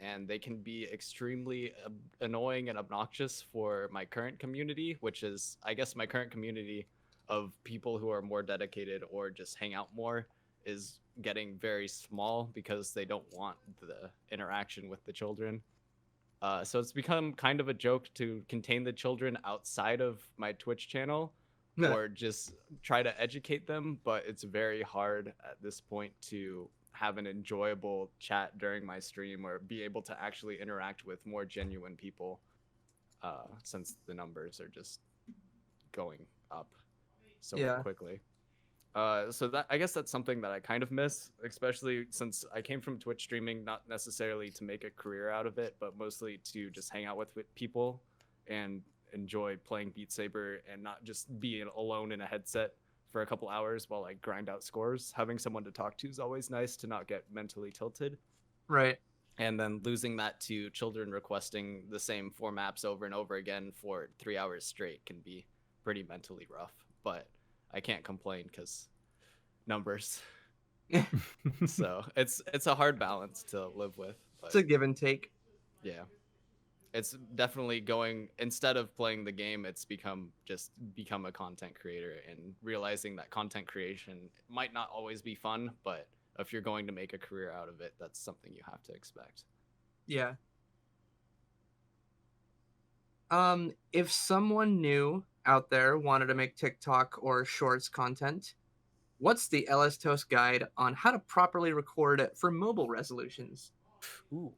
And they can be extremely annoying and obnoxious for my current community, which is, I guess, my current community of people who are more dedicated or just hang out more is getting very small because they don't want the interaction with the children. So it's become kind of a joke to contain the children outside of my Twitch channel or just try to educate them, but it's very hard at this point to have an enjoyable chat during my stream or be able to actually interact with more genuine people since the numbers are just going up so quickly. So that, I guess that's something that I kind of miss, especially since I came from Twitch streaming, not necessarily to make a career out of it, but mostly to just hang out with people and enjoy playing Beat Saber and not just be alone in a headset for a couple hours while I grind out scores. Having someone to talk to is always nice to not get mentally tilted. Right. And then losing that to children requesting the same 4 maps over and over again for 3 hours straight can be pretty mentally rough. But I can't complain because numbers. So it's a hard balance to live with. But It's a give and take. yeah. It's definitely going, instead of playing the game, it's become a content creator and realizing that content creation might not always be fun, but if you're going to make a career out of it, that's something you have to expect. Yeah. If someone new out there wanted to make TikTok or Shorts content, what's the LSToast guide on how to properly record it for mobile resolutions? Ooh.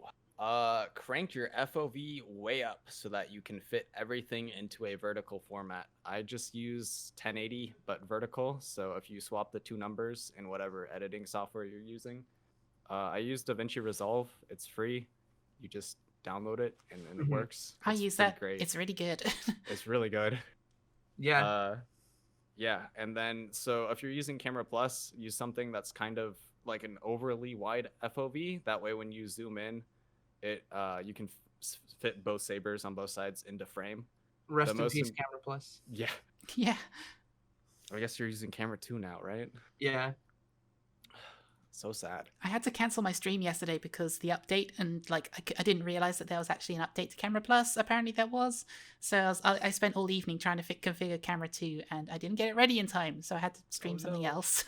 Crank your FOV way up so that you can fit everything into a vertical format. I just use 1080 but vertical, so if you swap the 2 numbers in whatever editing software you're using, I use DaVinci Resolve. It's free. You just download it and it works. I It's use pretty that. Great. It's really good. It's really good. Yeah. Yeah, and then so if you're using Camera Plus, use something that's kind of like an overly wide FOV. That way, when you zoom in, it you can fit both sabers on both sides into frame. Rest The in most peace, im- Camera Plus. Yeah, Yeah. I guess you're using camera 2 now, right? Yeah. So sad. I had to cancel my stream yesterday because the update, and like I didn't realize that there was actually an update to Camera Plus. Apparently there was. So I spent all evening trying to configure Camera 2, and I didn't get it ready in time. So I had to stream something no. else.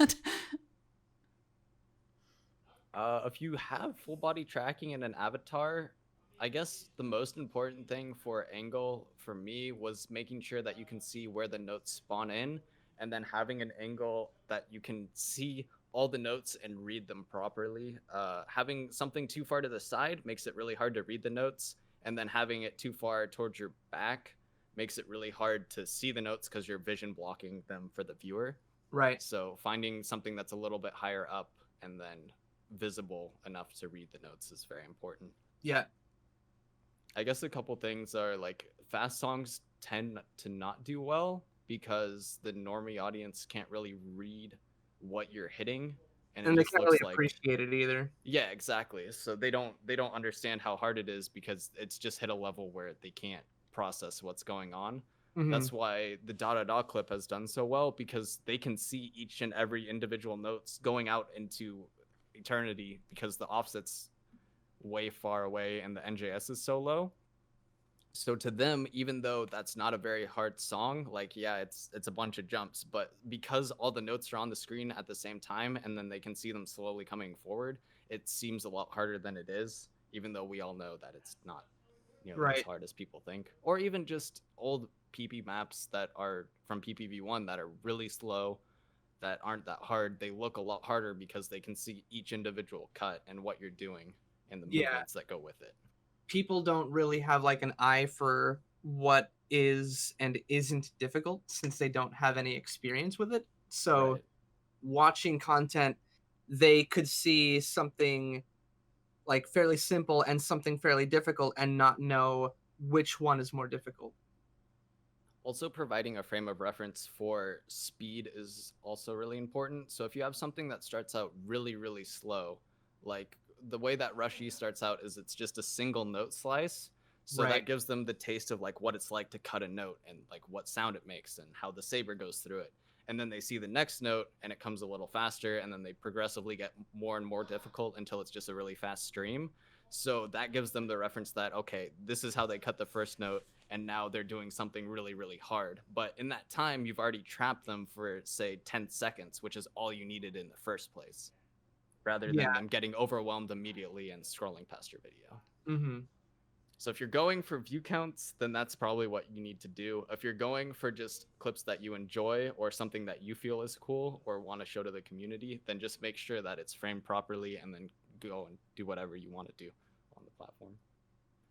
If you have full body tracking in an avatar, I guess the most important thing for angle for me was making sure that you can see where the notes spawn in, and then having an angle that you can see all the notes and read them properly. Having something too far to the side makes it really hard to read the notes, and then having it too far towards your back makes it really hard to see the notes because you're vision blocking them for the viewer. Right. So finding something that's a little bit higher up and then visible enough to read the notes is very important. Yeah. I guess a couple things are like fast songs tend to not do well because the normie audience can't really read what you're hitting, and And it they just can't looks really like appreciate it either. yeah, exactly. So they don't understand how hard it is because it's just hit a level where they can't process what's going on. Mhm. That's why the da da da clip has done so well, because they can see each and every individual notes going out into eternity because the offset's way far away and the NJS is so low. So to them, even though that's not a very hard song, like yeah, it's a bunch of jumps, but because all the notes are on the screen at the same time and then they can see them slowly coming forward, it seems a lot harder than it is, even though we all know that it's not, as Right. hard as people think. Or even just old PP maps that are from PPV1 that are really slow, that aren't that hard. They look a lot harder because they can see each individual cut and what you're doing and the Yeah. movements that go with it. People don't really have like an eye for what is and isn't difficult since they don't have any experience with it. So Right. watching content, they could see something like fairly simple and something fairly difficult and not know which one is more difficult. Also, providing a frame of reference for speed is also really important. So if you have something that starts out really, really slow, like the way that Rushy starts out is it's just a single note slice. So Right. that gives them the taste of like what it's like to cut a note and like what sound it makes and how the saber goes through it. And then they see the next note and it comes a little faster, and then they progressively get more and more difficult until it's just a really fast stream. So that gives them the reference that, okay, this is how they cut the first note, and now they're doing something really, really hard. But in that time, you've already trapped them for, say, 10 seconds, which is all you needed in the first place, rather than Yeah. them getting overwhelmed immediately and scrolling past your video. Mm-hmm. So if you're going for view counts, then that's probably what you need to do. If you're going for just clips that you enjoy or something that you feel is cool or want to show to the community, then just make sure that it's framed properly and then go and do whatever you want to do on the platform.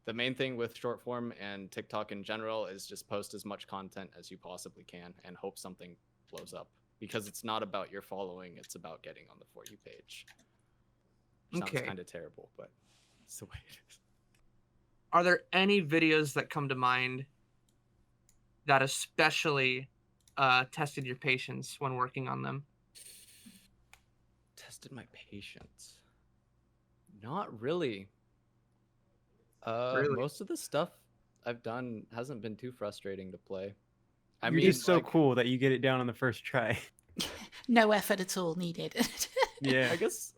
The main thing with short form and TikTok in general is just post as much content as you possibly can and hope something blows up, because it's not about your following, it's about getting on the For You page. Sounds Okay. kind of terrible, but it's the way it is. Are there any videos that come to mind that especially tested your patience when working on them? Tested my patience. Not really. Really? Most of the stuff I've done hasn't been too frustrating to play. I You're mean, just so like, cool that you get it down on the first try. No effort at all needed. Yeah. I guess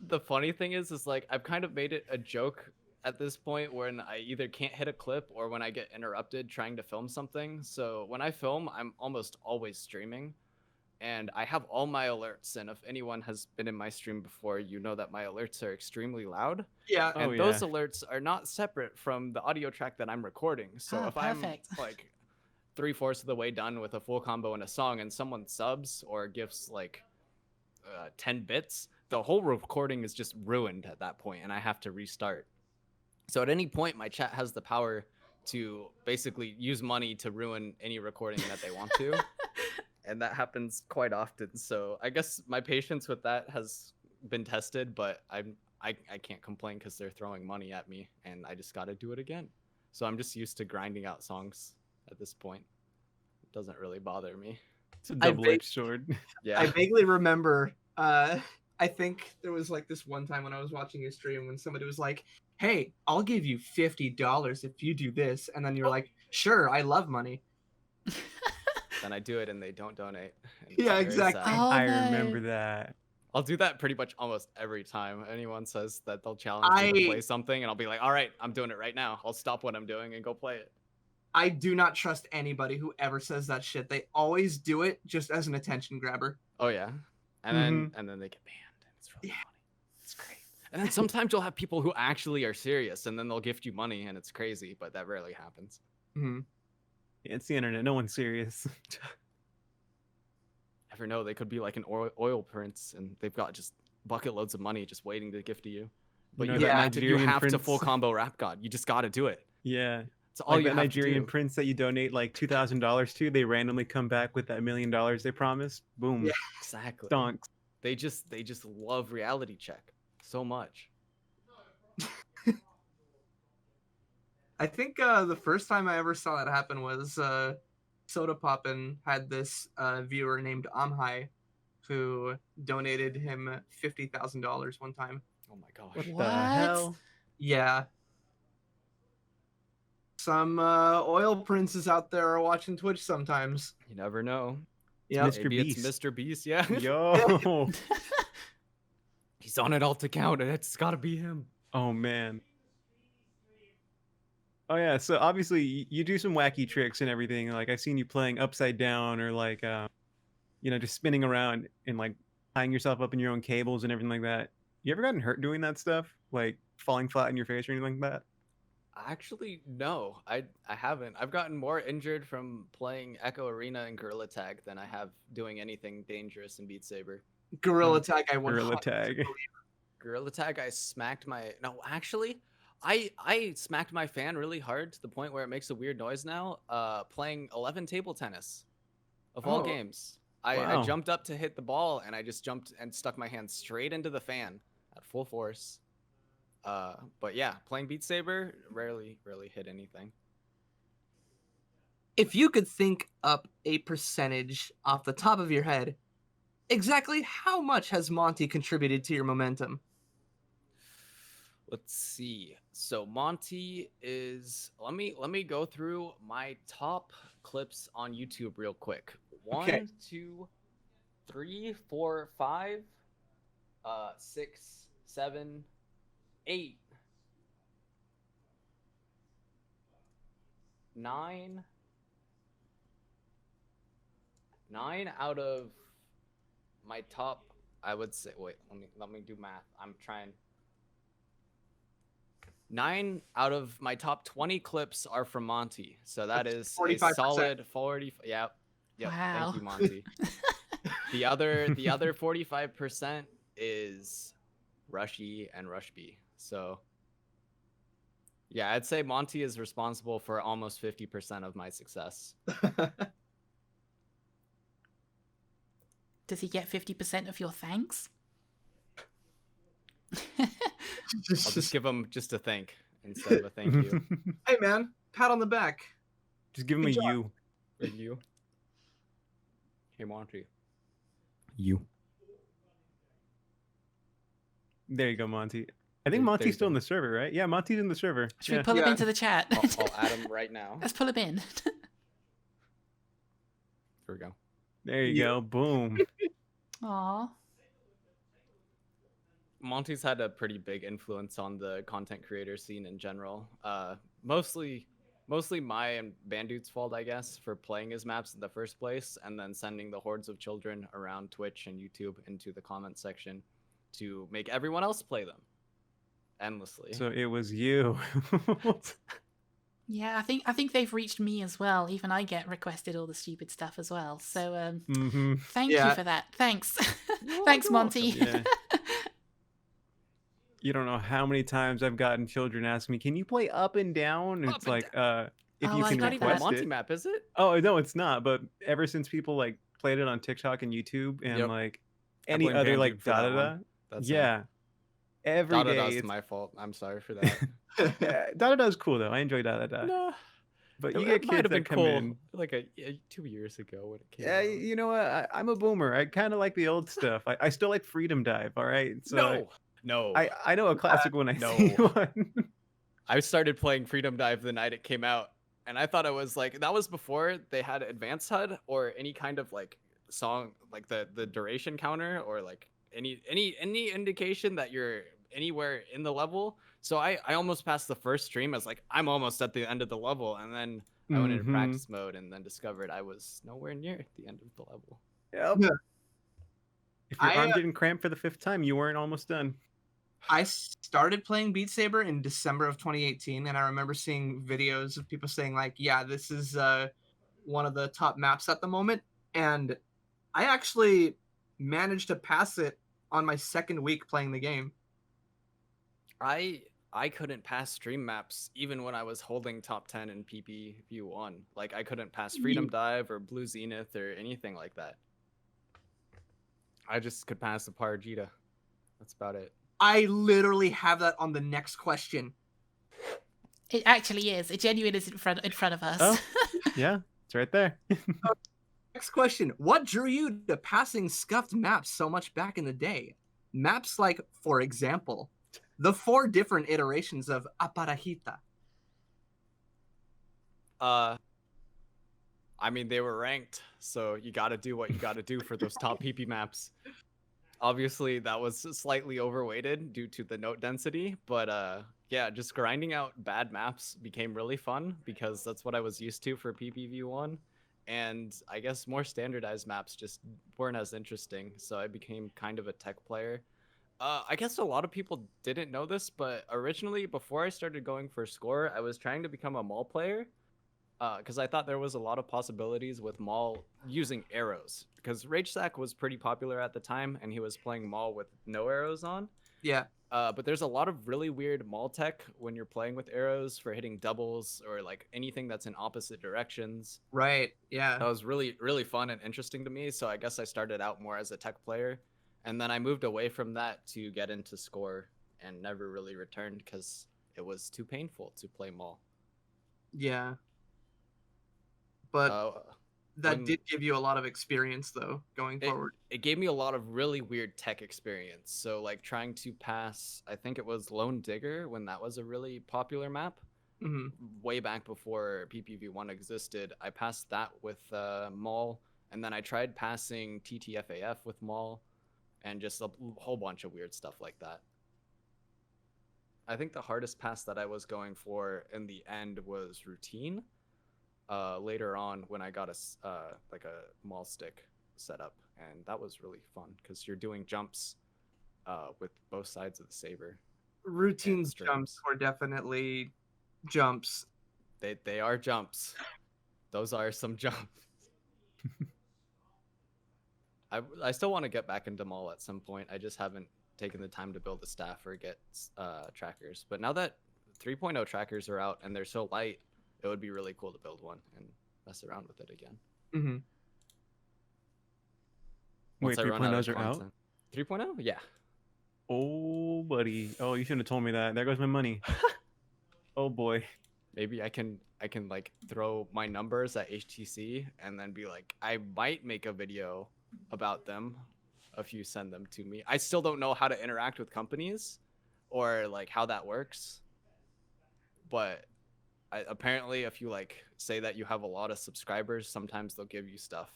the funny thing is like I've kind of made it a joke at this point when I either can't hit a clip or when I get interrupted trying to film something. So when I film, I'm almost always streaming, and I have all my alerts. And if anyone has been in my stream before, you know that my alerts are extremely loud. Yeah. Oh, And those yeah. alerts are not separate from the audio track that I'm recording. So Ah, if perfect. I'm like 3/4 of the way done with a full combo in a song and someone subs or gives like 10 bits, the whole recording is just ruined at that point and I have to restart. So at any point, my chat has the power to basically use money to ruin any recording that they want to. And that happens quite often. So I guess my patience with that has been tested, but I can't complain because they're throwing money at me and I just got to do it again. So I'm just used to grinding out songs at this point. It doesn't really bother me. It's a I double-edged sword. Yeah. I vaguely remember, I think there was like this one time when I was watching your stream when somebody was like, hey, I'll give you $50 if you do this. And then you're like, sure, I love money. Then I do it and they don't donate. And Yeah, it's very exactly. sad. Oh, I no. remember that. I'll do that pretty much almost every time anyone says that they'll challenge me to play something, and I'll be like, all right, I'm doing it right now. I'll stop what I'm doing and go play it. I do not trust anybody who ever says that shit. They always do it just as an attention grabber. Oh yeah, and then they get banned, and it's really funny. It's great. And then sometimes you'll have people who actually are serious, and then they'll gift you money, and it's crazy, but that rarely happens. Mm-hmm. Yeah, it's the internet. No one's serious. Never know, they could be like an oil prince, and they've got just bucket loads of money just waiting to gift to you. But You know you, that have, you Nigerian have to prince? full combo rap god. You just got to do it. Yeah. It's all Like you that have Nigerian to do. prince that you donate like $2,000 to, they randomly come back with that $1 million they promised. Boom. Yeah. Exactly. Stonks. They just love reality check so much. I think the first time I ever saw that happen was Soda Poppin had this viewer named Amhai who donated him $50,000 one time. Oh my gosh. What the What? hell? Yeah. Some oil princes out there are watching Twitch sometimes. You never know. Yeah. Mr. Maybe Beast. it's Mr. Beast, yeah. Yo. He's on it all to count, and it's gotta be him. Oh man. Oh yeah, so obviously you do some wacky tricks and everything. Like I've seen you playing upside down or like just spinning around and like tying yourself up in your own cables and everything like that. You ever gotten hurt doing that stuff? Like falling flat in your face or anything like that? Actually, no, I haven't. I've gotten more injured from playing Echo Arena and Gorilla Tag than I have doing anything dangerous in Beat Saber. Gorilla Tag, I Gorilla 100% Tag. believe. Gorilla Tag, I smacked my... No, actually, I smacked my fan really hard to the point where it makes a weird noise now, playing 11 table tennis of all Oh. games. I Wow. jumped up to hit the ball, and I just jumped and stuck my hand straight into the fan at full force. But yeah, playing Beat Saber, rarely hit anything. If you could think up a percentage off the top of your head, exactly how much has Mawntee contributed to your momentum? Let's see. So Mawntee is... Let me go through my top clips on YouTube real quick. Okay. 1, 2, 3, 4, 5, 6, 7, 8, 9. 9 out of my top, I would say, wait, let me do math. I'm trying. 9 out of my top 20 clips are from Mawntee. So that That's is 45%. a solid 40. Yep. Wow. Thank you, Mawntee. the other 45% is Rushy and Rush B. So yeah, I'd say Mawntee is responsible for almost 50% of my success. Does he get 50% of your thanks? I'll just give him just a thank instead of a thank you. Hey man, pat on the back. Just give him Good a job. U. Thank you. Hey, Mawntee. You. There you go, Monty. I think There Monty's you still in go. the server, right? Yeah, Monty's in the server. Should we Yeah. pull him Yeah. into the chat? I'll add him right now. Let's pull him in. Here we go. There you Yeah. go. Boom. Aw. Monty's had a pretty big influence on the content creator scene in general. Mostly my and Bandute's fault, I guess, for playing his maps in the first place, and then sending the hordes of children around Twitch and YouTube into the comment section to make everyone else play them endlessly. So it was you. Yeah, I think they've reached me as well. Even I get requested all the stupid stuff as well. So hmm thank you Yeah. for that. Thanks. You're Thanks, welcome. Monty. Yeah. You don't know how many times I've gotten children ask me, "Can you play up and down?" And Up it's and like, if Oh, you I can It's not get even a request Monty it. map, is it? Oh no, it's not. But ever since people like played it on TikTok and YouTube and Yep. like I any blame other Bandute like for that da da da, one. That's it. yeah, every day. Da-da-da's It's, my fault. I'm sorry for that. da da da is cool though. I enjoy da da da. No, But you it get might kids have been that come cool in. like 2 years ago when it came Yeah, out. you know what? I'm a boomer. I kind of like the old stuff. I still like Freedom Dive. All right, so No. I know a classic when I No. see one. I started playing Freedom Dive the night it came out, and I thought it was like that was before they had advanced HUD or any kind of like song like the duration counter or like any indication that you're anywhere in the level. So I almost passed the first stream as like I'm almost at the end of the level, and then I went into practice mode and then discovered I was nowhere near the end of the level. Yep. Yeah. If your arm didn't cramp for the 5th time, you weren't almost done. I started playing Beat Saber in December of 2018, and I remember seeing videos of people saying like, "Yeah, this is one of the top maps at the moment." And I actually managed to pass it on my 2nd week playing the game. I couldn't pass stream maps even when I was holding top 10 in PPV1. Like I couldn't pass Freedom Dive or Blue Zenith or anything like that. I just could pass the Aparajita. That's about it. I literally have that on the next question. It actually is. It genuinely is in front of us. Oh, yeah, it's right there. Next question. What drew you to passing scuffed maps so much back in the day? Maps like, for example, the 4 different iterations of Aparajita. I mean, they were ranked, so you got to do what you got to do for those top PP maps. Obviously, that was slightly overweighted due to the note density, but yeah, just grinding out bad maps became really fun because that's what I was used to for PPV1. And I guess more standardized maps just weren't as interesting, so I became kind of a tech player. I guess a lot of people didn't know this, but originally, before I started going for score, I was trying to become a Maul player because I thought there was a lot of possibilities with Maul using arrows. Because Ragesack was pretty popular at the time, and he was playing Maul with no arrows on. Yeah. But there's a lot of really weird Maul tech when you're playing with arrows for hitting doubles or like anything that's in opposite directions. Right. Yeah. That was really, really fun and interesting to me. So I guess I started out more as a tech player. And then I moved away from that to get into score and never really returned because it was too painful to play Maul. Yeah. But that did give you a lot of experience, though, going forward. It gave me a lot of really weird tech experience. So, like, trying to pass, I think it was Lone Digger when that was a really popular map. Mm-hmm. Way back before PPV1 existed. I passed that with Maul, and then I tried passing TTFAF with Maul, and just a whole bunch of weird stuff like that. I think the hardest pass that I was going for in the end was Routine. Later on when I got like a Maul stick set up, and that was really fun because you're doing jumps with both sides of the saber. Routine jumps were definitely jumps. They are jumps. Those are some jumps. I still want to get back into Maul at some point. I just haven't taken the time to build a staff or get trackers. But now that 3.0 trackers are out and they're so light, it would be really cool to build one and mess around with it again. Mm-hmm. Wait, 3.0s are out? 3.0? Yeah. Oh, buddy. Oh, you shouldn't have told me that. There goes my money. Oh, boy. Maybe I can like throw my numbers at HTC and then be like, I might make a video about them if you send them to me. I still don't know how to interact with companies or like how that works. But apparently if you like say that you have a lot of subscribers, sometimes they'll give you stuff.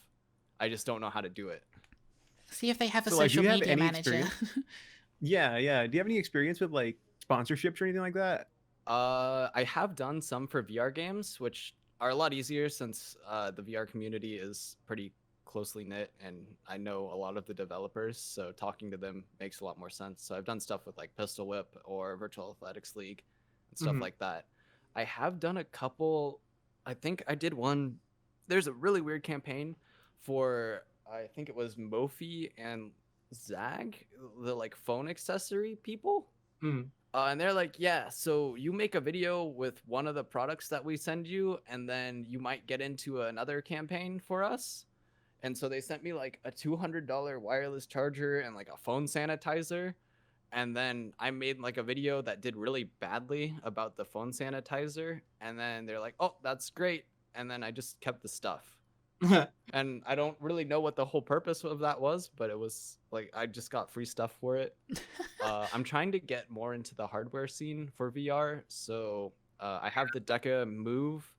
I just don't know how to do it. See if they have a social media manager. Yeah. Do you have any experience with like sponsorships or anything like that? I have done some for VR games, which are a lot easier since the VR community is pretty closely knit and I know a lot of the developers, so talking to them makes a lot more sense. So I've done stuff with like Pistol Whip or Virtual Athletics League and stuff like that. I have done a couple. I think I did one. There's a really weird campaign for, I think it was Mophie and Zag, the like phone accessory people. And they're like, yeah, so you make a video with one of the products that we send you, and then you might get into another campaign for us. And so they sent me like a $200 wireless charger and like a phone sanitizer. And then I made like a video that did really badly about the phone sanitizer. And then they're like, oh, that's great. And then I just kept the stuff. And I don't really know what the whole purpose of that was, but it was like I just got free stuff for it. I'm trying to get more into the hardware scene for VR, so I have the Deca Move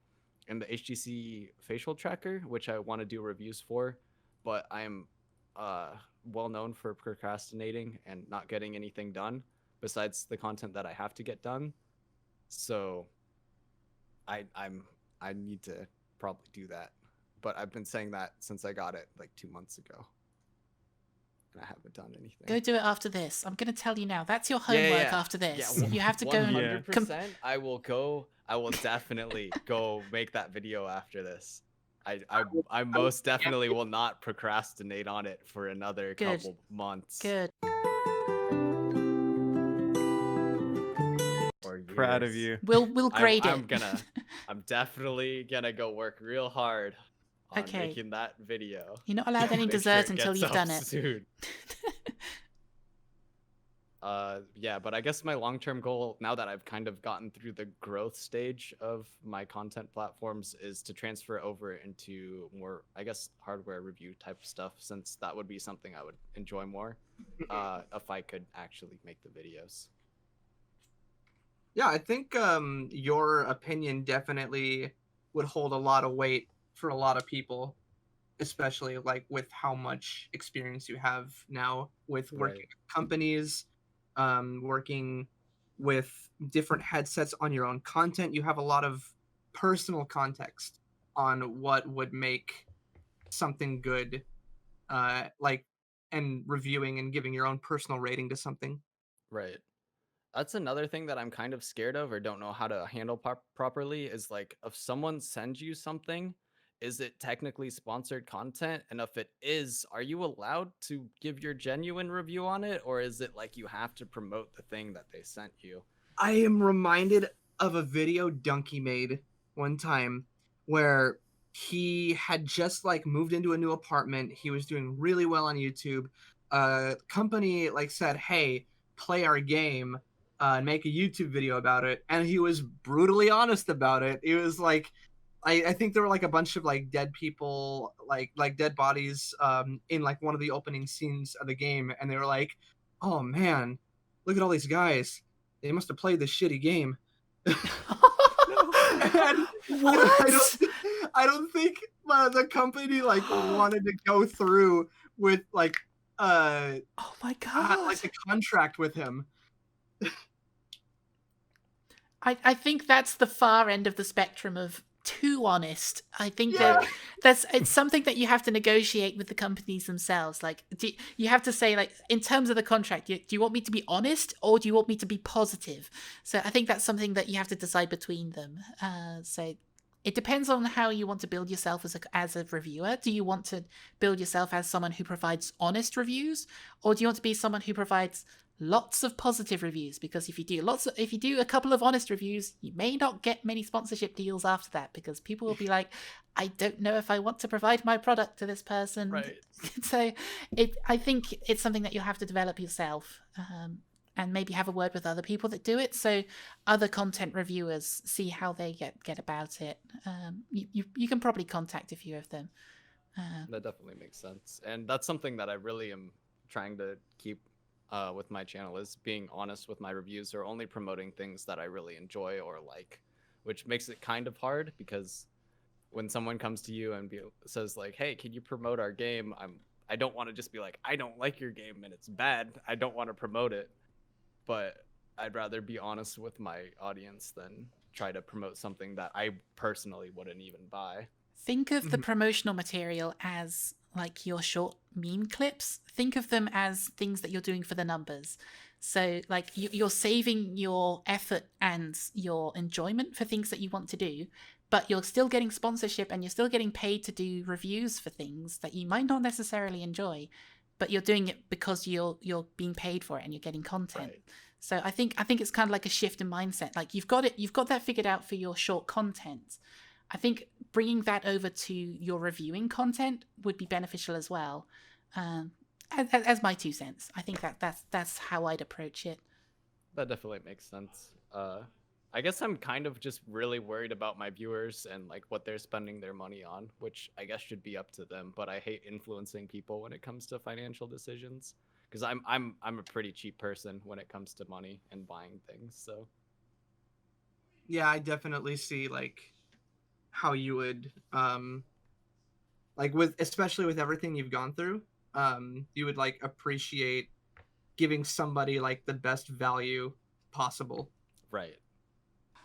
and the HTC facial tracker, which I want to do reviews for, but I'm well known for procrastinating and not getting anything done besides the content that I have to get done. So I need to probably do that. But I've been saying that since I got it like 2 months ago. And I haven't done anything. Go do it after this. I'm going to tell you now. That's your homework after this. You have to go and 100%. I will go. I will definitely go make that video after this. I most definitely will not procrastinate on it for another couple months. Good. Proud of you. We'll grade it. I'm definitely gonna go work real hard on making that video. You're not allowed any dessert until you've done it. Soon. Yeah, but I guess my long-term goal, now that I've kind of gotten through the growth stage of my content platforms, is to transfer over into more, I guess, hardware review type stuff, since that would be something I would enjoy more if I could actually make the videos. Yeah, I think your opinion definitely would hold a lot of weight for a lot of people, especially like with how much experience you have now with working with companies, working with different headsets on your own content. You have a lot of personal context on what would make something good, and reviewing and giving your own personal rating to something. Right. That's another thing that I'm kind of scared of or don't know how to handle properly is like, if someone sends you something, is it technically sponsored content? And if it is, are you allowed to give your genuine review on it? Or is it like you have to promote the thing that they sent you? I am reminded of a video Donkey made one time where he had just like moved into a new apartment. He was doing really well on YouTube. Company like said, "Hey, play our game and make a YouTube video about it." And he was brutally honest about it. It was like, I think there were like a bunch of like dead people, like dead bodies in like one of the opening scenes of the game. And they were like, "Oh man, look at all these guys. They must have played this shitty game." What? I don't think the company like wanted to go through with like oh my god, like a contract with him. I think that's the far end of the spectrum of too honest. I think it's something that you have to negotiate with the companies themselves. Like, you have to say, like, in terms of the contract, do you want me to be honest or do you want me to be positive? So I think that's something that you have to decide between them. So it depends on how you want to build yourself as a reviewer. Do you want to build yourself as someone who provides honest reviews, or do you want to be someone who provides lots of positive reviews? Because if you do a couple of honest reviews, you may not get many sponsorship deals after that, because people will be like, I don't know if I want to provide my product to this person. Right. So I think it's something that you'll have to develop yourself, and maybe have a word with other people that do it, so other content reviewers see how they get about it. You can probably contact a few of them. That definitely makes sense, and that's something that I really am trying to keep with my channel, is being honest with my reviews, or only promoting things that I really enjoy or like, which makes it kind of hard, because when someone comes to you and says like, "Hey, can you promote our game?" I don't want to just be like, "I don't like your game and it's bad." I don't want to promote it, but I'd rather be honest with my audience than try to promote something that I personally wouldn't even buy. Think of the promotional material as like your short meme clips. Think of them as things that you're doing for the numbers. So like you're saving your effort and your enjoyment for things that you want to do, but you're still getting sponsorship and you're still getting paid to do reviews for things that you might not necessarily enjoy, but you're doing it because you're being paid for it and you're getting content. Right. So I think it's kind of like a shift in mindset. Like you've got that figured out for your short content. I think bringing that over to your reviewing content would be beneficial as well. As my 2 cents, I think that's how I'd approach it. That definitely makes sense. I guess I'm kind of just really worried about my viewers and like what they're spending their money on, which I guess should be up to them. But I hate influencing people when it comes to financial decisions because I'm a pretty cheap person when it comes to money and buying things. So Yeah, I definitely see like how you would like with especially with everything you've gone through, you would like appreciate giving somebody like the best value possible. right.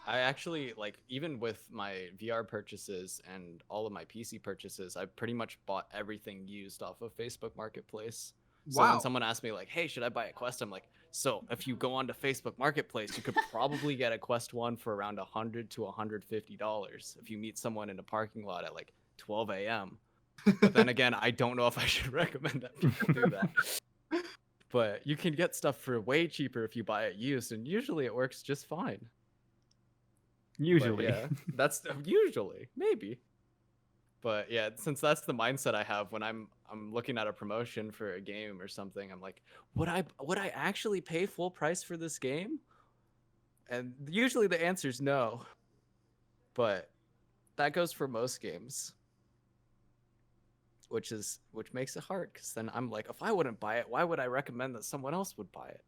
I actually like even with my VR purchases and all of my PC purchases, I pretty much bought everything used off of Facebook Marketplace. So when Wow. someone asks me like, "Hey, should I buy a Quest?" I'm like, "So if you go onto Facebook Marketplace, you could probably get a Quest 1 for around $100 to $150 if you meet someone in a parking lot at like 12 a.m." But then again, I don't know if I should recommend that people do that. But you can get stuff for way cheaper if you buy it used, and usually it works just fine. Usually. But yeah, that's usually maybe. But yeah, since that's the mindset I have when I'm looking at a promotion for a game or something, I'm like, would I actually pay full price for this game? And usually the answer is no. But that goes for most games. Which makes it hard because then I'm like, if I wouldn't buy it, why would I recommend that someone else would buy it?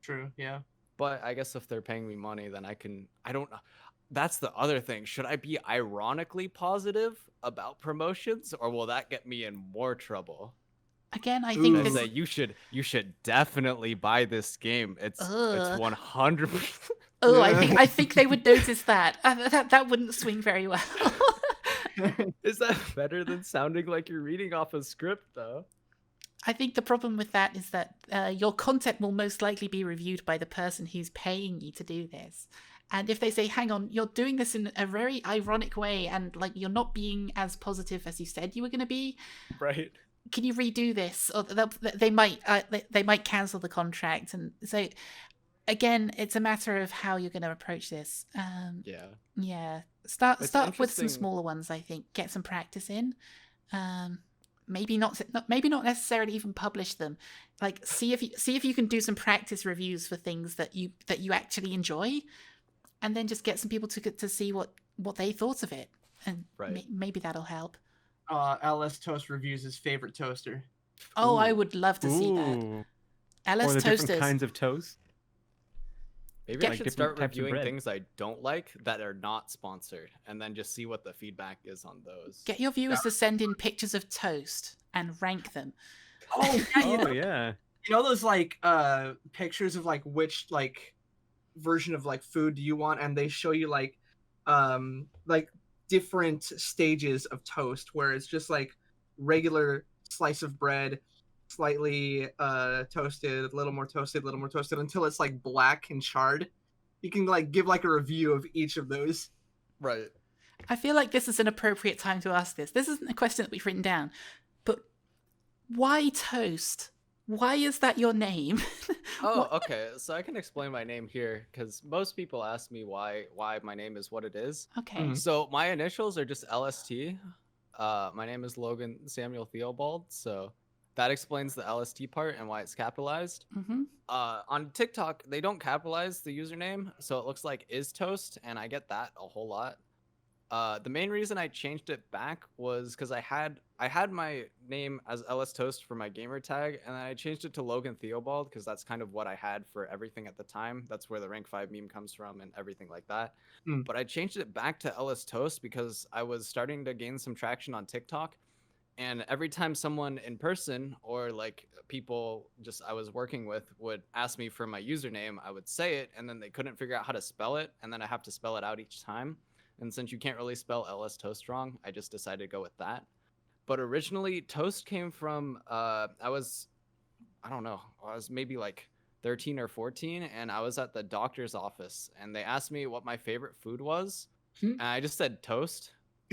True, yeah. But I guess if they're paying me money, then I don't know. That's the other thing. Should I be ironically positive about promotions, or will that get me in more trouble? Again, I think Ooh. I this. say you should definitely buy this game. It's Ugh. 100%. Oh, I think they would notice that. That wouldn't swing very well. Is that better than sounding like you're reading off a script, though? I think the problem with that is that your content will most likely be reviewed by the person who's paying you to do this. And if they say, hang on, you're doing this in a very ironic way and like you're not being as positive as you said you were going to be, Right. can you redo this? Or they might cancel the contract. And so again, it's a matter of how you're going to approach this. Yeah. Start with some interesting. smaller ones, I think. Get some practice in. Maybe not necessarily even publish them. Like see if you can do some practice reviews for things that you actually enjoy, and then just get some people to see what they thought of it, and Right. maybe that'll help. LSToast reviews his favorite toaster. Oh, Ooh. I would love to see that. Or LS the different Toasters. kinds of toast. Maybe I Like should different start types of reviewing bread. things I don't like that are not sponsored, and then just see what the feedback is on those. Get your viewers to send in pictures of toast and rank them. Oh, yeah, you Oh know, yeah. you know those like pictures of like which like version of like food do you want, and they show you like different stages of toast where it's just like regular slice of bread, slightly toasted, a little more toasted, until it's like black and charred. You can like give like a review of each of those. Right. I feel like this is an appropriate time to ask this. This isn't a question that we've written down, but why toast? Why is that your name? Oh, okay. So I can explain my name here because most people ask me why my name is what it is. Okay. Mhm. So my initials are just LST. My name is Logan Samuel Theobald, so that explains the LST part and why it's capitalized. Mm-hmm. On TikTok, they don't capitalize the username, so it looks like is toast, and I get that a whole lot. The main reason I changed it back was because I had my name as LSToast for my gamer tag, and then I changed it to Logan Theobald because that's kind of what I had for everything at the time. That's where the rank 5 meme comes from and everything like that. Mm. But I changed it back to LSToast because I was starting to gain some traction on TikTok. And every time someone in person or like people just I was working with would ask me for my username, I would say it, and then they couldn't figure out how to spell it, and then I have to spell it out each time. And since you can't really spell LS Toast wrong, I just decided to go with that. But originally, Toast came from I was maybe like 13 or 14, and I was at the doctor's office, and they asked me what my favorite food was, and I just said toast.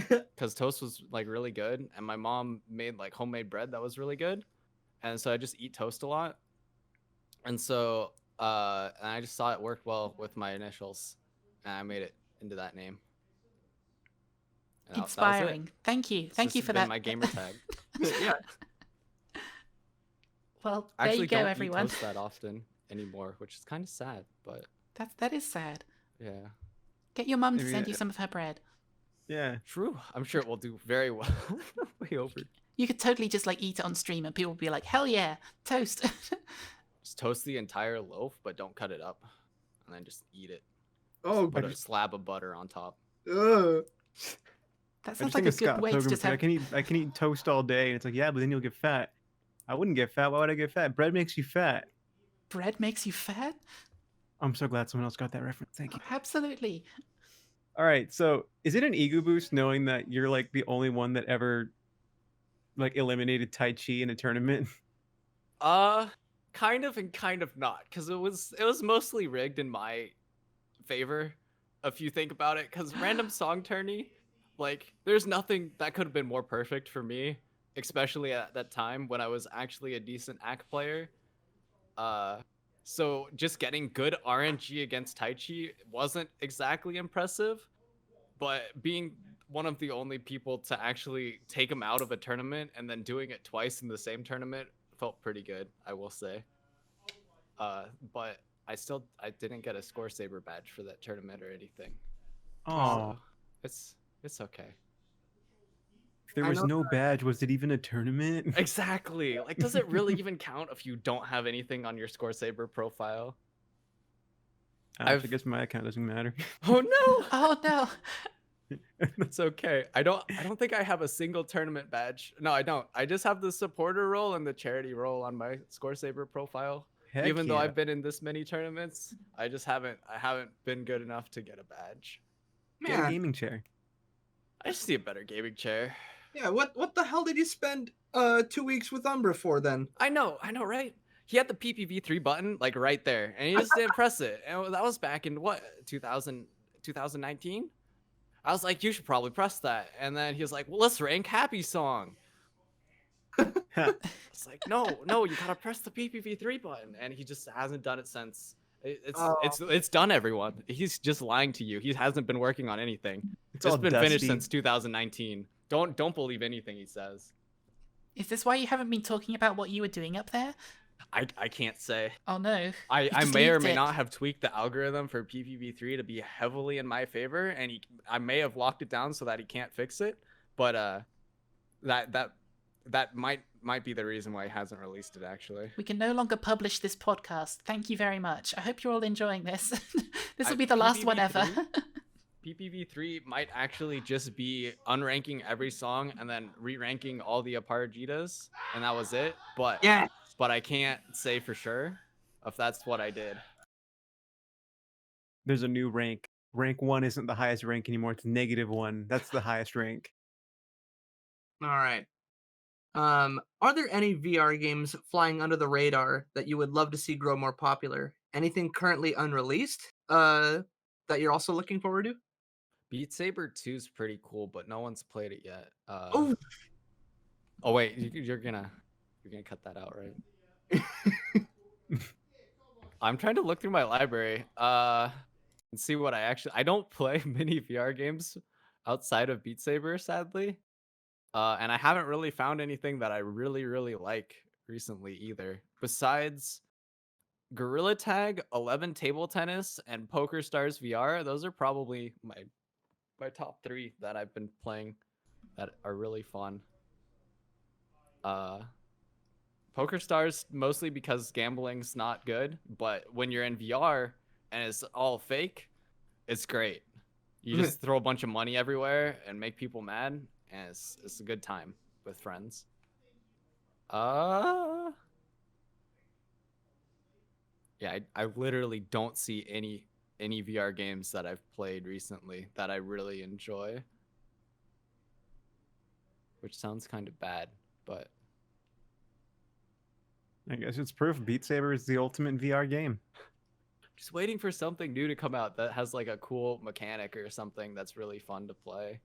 Because toast was like really good, and my mom made like homemade bread that was really good, and so I just eat toast a lot, and so and I just saw it worked well with my initials, and I made it into that name. And that was it. Inspiring. Thank you. It's Thank just you for been that. my gamer tag. Yeah. Well, I there actually you go, don't everyone. eat toast that often anymore, which is kind of sad, but That is sad. Yeah. Get your mum to Maybe send you some of her bread. Yeah. True. I'm sure it will do very well. Way over. You could totally just like eat it on stream, and people would be like, "Hell yeah, toast!" Just toast the entire loaf, but don't cut it up, and then just eat it. Oh, Put a slab of butter on top. ugh. That I sounds just like think a of good Scott way to Pilgrim just said, have. I can eat toast all day, and it's like, yeah, but then you'll get fat. I wouldn't get fat. Why would I get fat? Bread makes you fat. Bread makes you fat. I'm so glad someone else got that reference. Thank you. Absolutely. All right, so is it an ego boost knowing that you're like the only one that ever like eliminated Taichi in a tournament? Kind of and kind of not, because it was mostly rigged in my favor, if you think about it. Because random song tourney, like, there's nothing that could have been more perfect for me, especially at that time when I was actually a decent ACK player. So just getting good RNG against Taichi wasn't exactly impressive, but being one of the only people to actually take him out of a tournament and then doing it twice in the same tournament felt pretty good, I will say. But I didn't get a score saber badge for that tournament or anything. Oh, So it's okay. if there was no badge, was it even a tournament? Exactly. Like, does it really even count if you don't have anything on your score saber profile? I guess my account doesn't matter. Oh no! Oh no. It's okay. I don't think I have a single tournament badge. No, I don't. I just have the supporter role and the charity role on my score saber profile. Heck Even though yeah. I've been in this many tournaments, I haven't been good enough to get a badge. Get a Man, gaming chair. I just need a better gaming chair. yeah. What the hell did you spend 2 weeks with Umbra for then? I know, right? He had the PPV3 button like right there, and he just didn't press it. And that was back in what, 2019? I was like, you should probably press that. And then he was like, well, let's rank Happy Song. It's like, no, you gotta press the PPV3 button, and he just hasn't done it since. It's done, everyone. He's just lying to you. He hasn't been working on anything. It's all just been finished dusty. since 2019. Don't believe anything he says. Is this why you haven't been talking about what you were doing up there? I can't say. Oh no. I just may or leaked may it. not have tweaked the algorithm for PPV3 to be heavily in my favor, and I may have locked it down so that he can't fix it. But that might be the reason why he hasn't released it, actually. We can no longer publish this podcast. Thank you very much. I hope you're all enjoying this. This will be the last one ever. PPV3 might actually just be unranking every song and then re-ranking all the Aparajitas, and that was it. But Yeah. But I can't say for sure if that's what I did. There's a new rank. Rank 1 isn't the highest rank anymore. It's -1. That's the highest rank. All right. Are there any VR games flying under the radar that you would love to see grow more popular? Anything currently unreleased that you're also looking forward to? Beat Saber 2 is pretty cool, but no one's played it yet. Oh. Oh wait, you're gonna cut that out, right? I'm trying to look through my library and see what I don't play many VR games outside of Beat Saber, sadly. And I haven't really found anything that I really like recently either. Besides Gorilla Tag, 11 Table Tennis, and Poker Stars VR, those are probably my top 3 that I've been playing that are really fun. Poker Stars mostly because gambling's not good, but when you're in VR and it's all fake, it's great. You just throw a bunch of money everywhere and make people mad, and it's a good time with friends. Yeah, I literally don't see any VR games that I've played recently that I really enjoy, which sounds kind of bad, but I guess it's proof Beat Saber is the ultimate VR game. just waiting for something new to come out that has like a cool mechanic or something that's really fun to play.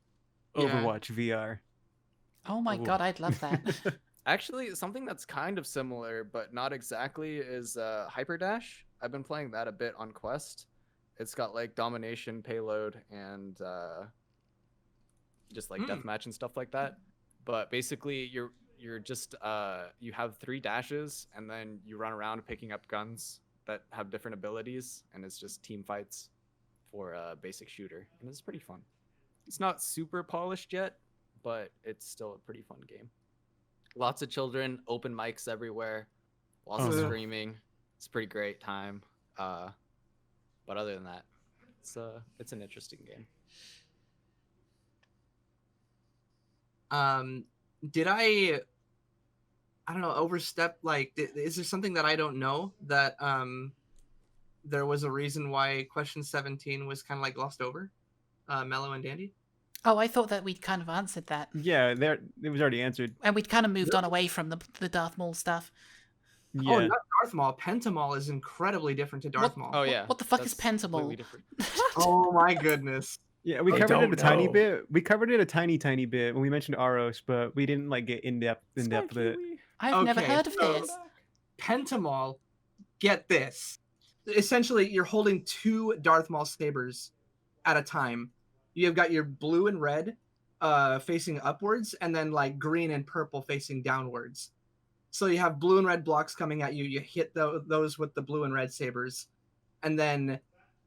Yeah. Overwatch VR. Oh my Ooh. god, I'd love that. Actually, something that's kind of similar but not exactly is Hyperdash. I've been playing that a bit on Quest. It's got like domination, payload, and just like deathmatch and stuff like that. But basically, you're just you have 3 dashes and then you run around picking up guns that have different abilities, and it's just team fights for a basic shooter, and it's pretty fun. It's not super polished yet, but it's still a pretty fun game. Lots of children, open mics everywhere, lots of no. screaming. It's a pretty great time. But other than that, it's an interesting game. Did I don't know, overstep, like, is there something that I don't know that there was a reason why question 17 was kind of like glossed over? Mellow and Dandy? Oh, I thought that we'd kind of answered that. Yeah, there it was already answered. And we'd kind of moved on away from the Darth Maul stuff. Yeah. Oh, not Darth Maul. Pentamaul is incredibly different to Darth Maul. Oh yeah. What the fuck is that's completely pentamaul? different. Oh my goodness. Yeah, we I covered don't it a tiny know. bit. We covered it a tiny bit when we mentioned Aros, but we didn't like get in depth with it. I've never heard of so this. Pentamaul, get this. Essentially, you're holding 2 Darth Maul sabers at a time. You've got your blue and red facing upwards, and then like green and purple facing downwards. So you have blue and red blocks coming at you. You hit those with the blue and red sabers, and then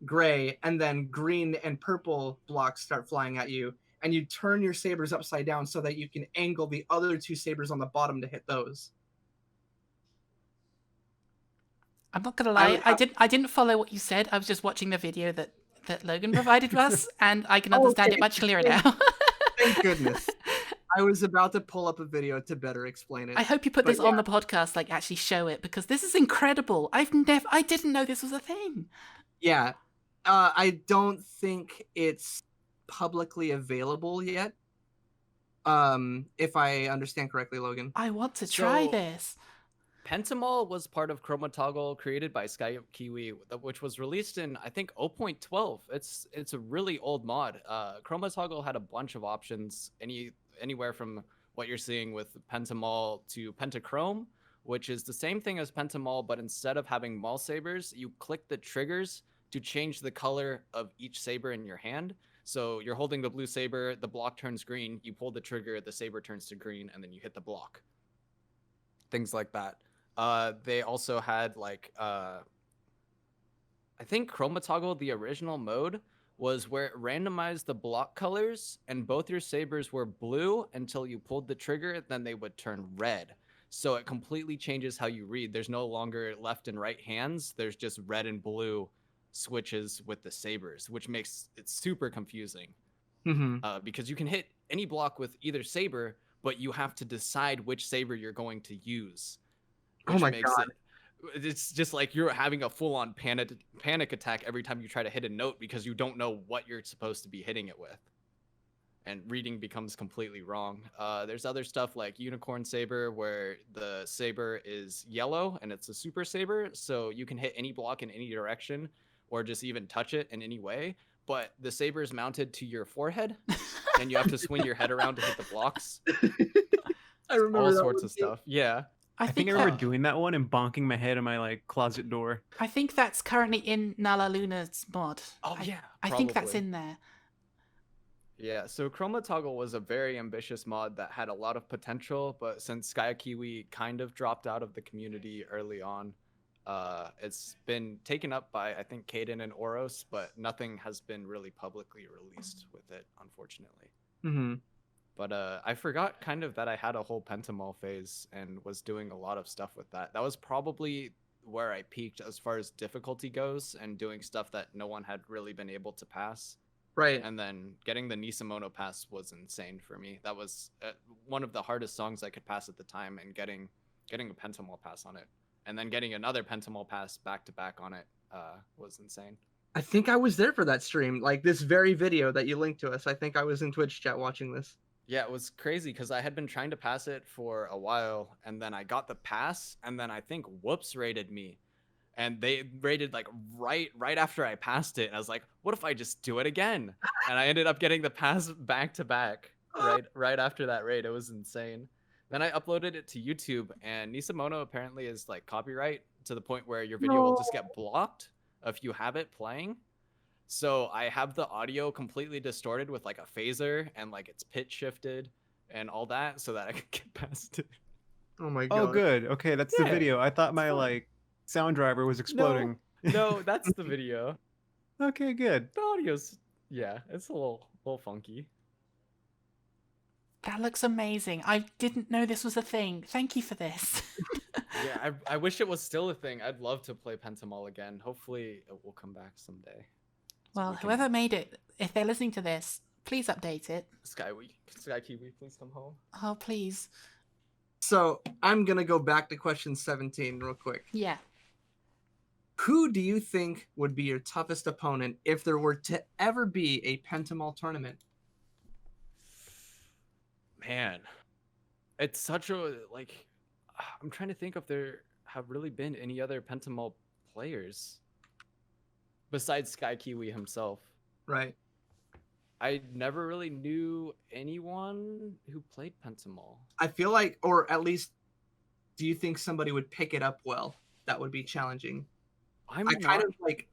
gray, and then green and purple blocks start flying at you. And you turn your sabers upside down so that you can angle the other 2 sabers on the bottom to hit those. I'm not gonna lie, I didn't follow what you said. I was just watching the video that Logan provided us, and I can understand it much clearer now. Thank goodness. I was about to pull up a video to better explain it. I hope you put But this on the podcast, like actually show it, because this is incredible. I didn't know this was a thing. Yeah. I don't think it's publicly available yet. If I understand correctly, Logan. I want to try So- this. Pentamaul was part of Chroma Toggle, created by Sky Kiwi, which was released in I think 0.12. It's a really old mod. Chroma Toggle had a bunch of options, anywhere from what you're seeing with Pentamaul to Pentachrome, which is the same thing as Pentamaul, but instead of having maul sabers, you click the triggers to change the color of each saber in your hand. So you're holding the blue saber, the block turns green, you pull the trigger, the saber turns to green, and then you hit the block. Things like that. They also had like I think Chroma Toggle, the original mode, was where it randomized the block colors, and both your sabers were blue until you pulled the trigger, then they would turn red. So it completely changes how you read. There's no longer left and right hands. There's just red and blue switches with the sabers, which makes it super confusing. Mm-hmm. Because you can hit any block with either saber, but you have to decide which saber you're going to use. Oh my God. It's just like you're having a full-on panic attack every time you try to hit a note because you don't know what you're supposed to be hitting it with. And reading becomes completely wrong. There's other stuff like Unicorn Saber, where the saber is yellow and it's a super saber, so you can hit any block in any direction or just even touch it in any way. But the saber is mounted to your forehead, and you have to swing your head around to hit the blocks. I remember All that sorts one of too. stuff. Yeah. I think I remember doing that one and bonking my head on my like closet door. I think that's currently in Nala Luna's mod. Oh, yeah, I think that's probably. in there. Yeah, so Chroma Toggle was a very ambitious mod that had a lot of potential, but since Sky Kiwi kind of dropped out of the community early on, it's been taken up by, I think, Kaden and Oros, but nothing has been really publicly released with it, unfortunately. Mm-hmm. But I forgot kind of that I had a whole Pentamaul phase and was doing a lot of stuff with that. That was probably where I peaked as far as difficulty goes, and doing stuff that no one had really been able to pass. Right. And then getting the Nisamono pass was insane for me. That was one of the hardest songs I could pass at the time, and getting a Pentamaul pass on it, and then getting another Pentamaul pass back to back on it was insane. I think I was there for that stream, like this very video that you linked to us. I think I was in Twitch chat watching this. Yeah, it was crazy because I had been trying to pass it for a while, and then I got the pass, and then I think Whoops raided me. And they raided like right after I passed it. And I was like, what if I just do it again? And I ended up getting the pass back to back right after that raid. It was insane. Then I uploaded it to YouTube, and Nisamono apparently is like copyright to the point where your video will just get blocked if you have it playing. So I have the audio completely distorted with like a phaser, and like it's pitch shifted and all that so that I could get past it. Oh my God. Oh, good. Okay, that's the Yeah, video. I thought my fun. like sound driver was exploding. No, that's the video. Okay, good. The audio's it's a little funky. That looks amazing. I didn't know this was a thing. Thank you for this. Yeah, I wish it was still a thing. I'd love to play pentamaul again. Hopefully it will come back someday. Well, we can- whoever made it, if they're listening to this, please update it. Sky Kiwi, please come home. Oh, please. So I'm gonna go back to question 17 real quick. Yeah. Who do you think would be your toughest opponent if there were to ever be a pentamaul tournament? Man, it's such a I'm trying to think if there have really been any other pentamaul players besides Sky Kiwi himself. Right. I never really knew anyone who played pentamaul. I feel like, or at least, do you think somebody would pick it up well? That would be challenging. I kind of like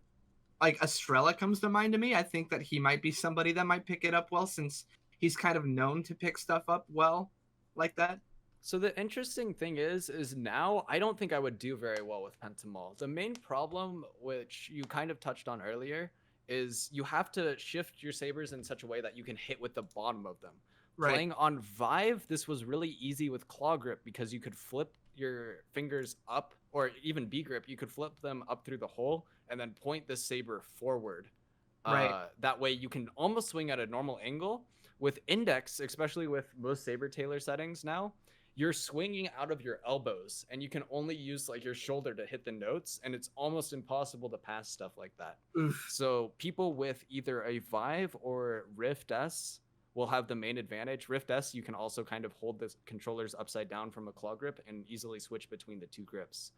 Estrella comes to mind to me. I think that he might be somebody that might pick it up well, since he's kind of known to pick stuff up well like that. So the interesting thing is now I don't think I would do very well with pentamaul. The main problem, which you kind of touched on earlier, is you have to shift your sabers in such a way that you can hit with the bottom of them. Right. Playing on Vive, this was really easy with claw grip because you could flip your fingers up, or even B grip, you could flip them up through the hole and then point the saber forward. Right. That way you can almost swing at a normal angle. With index, especially with most saber tailor settings now, you're swinging out of your elbows and you can only use like your shoulder to hit the notes, and it's almost impossible to pass stuff like that. Oof. So people with either a Vive or Rift S will have the main advantage. Rift S, you can also kind of hold the controllers upside down from a claw grip and easily switch between the two grips.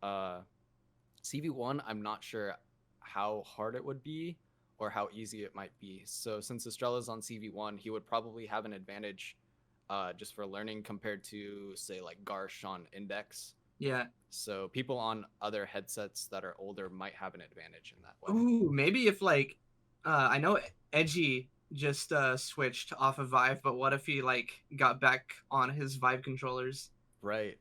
CV1, I'm not sure how hard it would be or how easy it might be. So since Estrella's on CV1, he would probably have an advantage just for learning compared to, say, like Garsh on Index. Yeah. So people on other headsets that are older might have an advantage in that way. Ooh, maybe if like, I know Edgy just switched off of Vive, but what if he like got back on his Vive controllers? Right.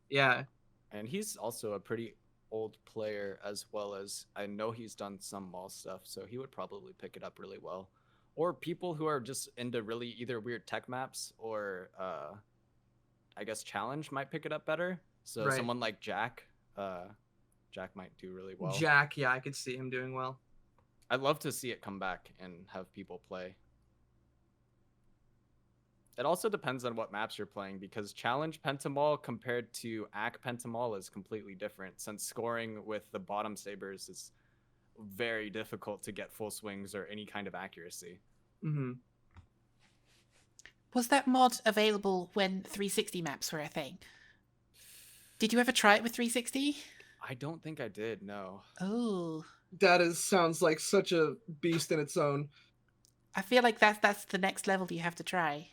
Yeah. And he's also a pretty old player, as well as I know he's done some Maul stuff, so he would probably pick it up really well. Or people who are just into really either weird tech maps or I guess challenge might pick it up better. So Right. someone like Jack might do really well. Jack, yeah, I could see him doing well. I'd love to see it come back and have people play. It also depends on what maps you're playing, because challenge pentamaul compared to AC pentamaul is completely different, since scoring with the bottom sabers is very difficult to get full swings or any kind of accuracy. Mm-hmm. Was that mod available when 360 maps were a thing? Did you ever try it with 360? I don't think I did, no. Oh. That sounds like such a beast in its own. I feel like that's the next level you have to try.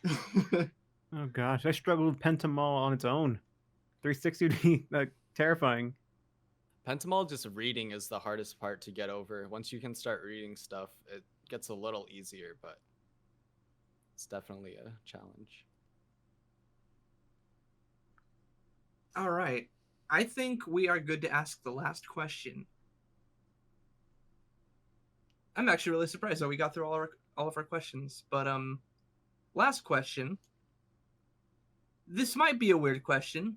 Oh gosh, I struggled with pentamaul on its own. 360 would be like terrifying. Pentamaul just reading is the hardest part to get over. Once you can start reading stuff, it gets a little easier, but it's definitely a challenge. All right. I think we are good to ask the last question. I'm actually really surprised that we got through all of our questions. But last question. This might be a weird question,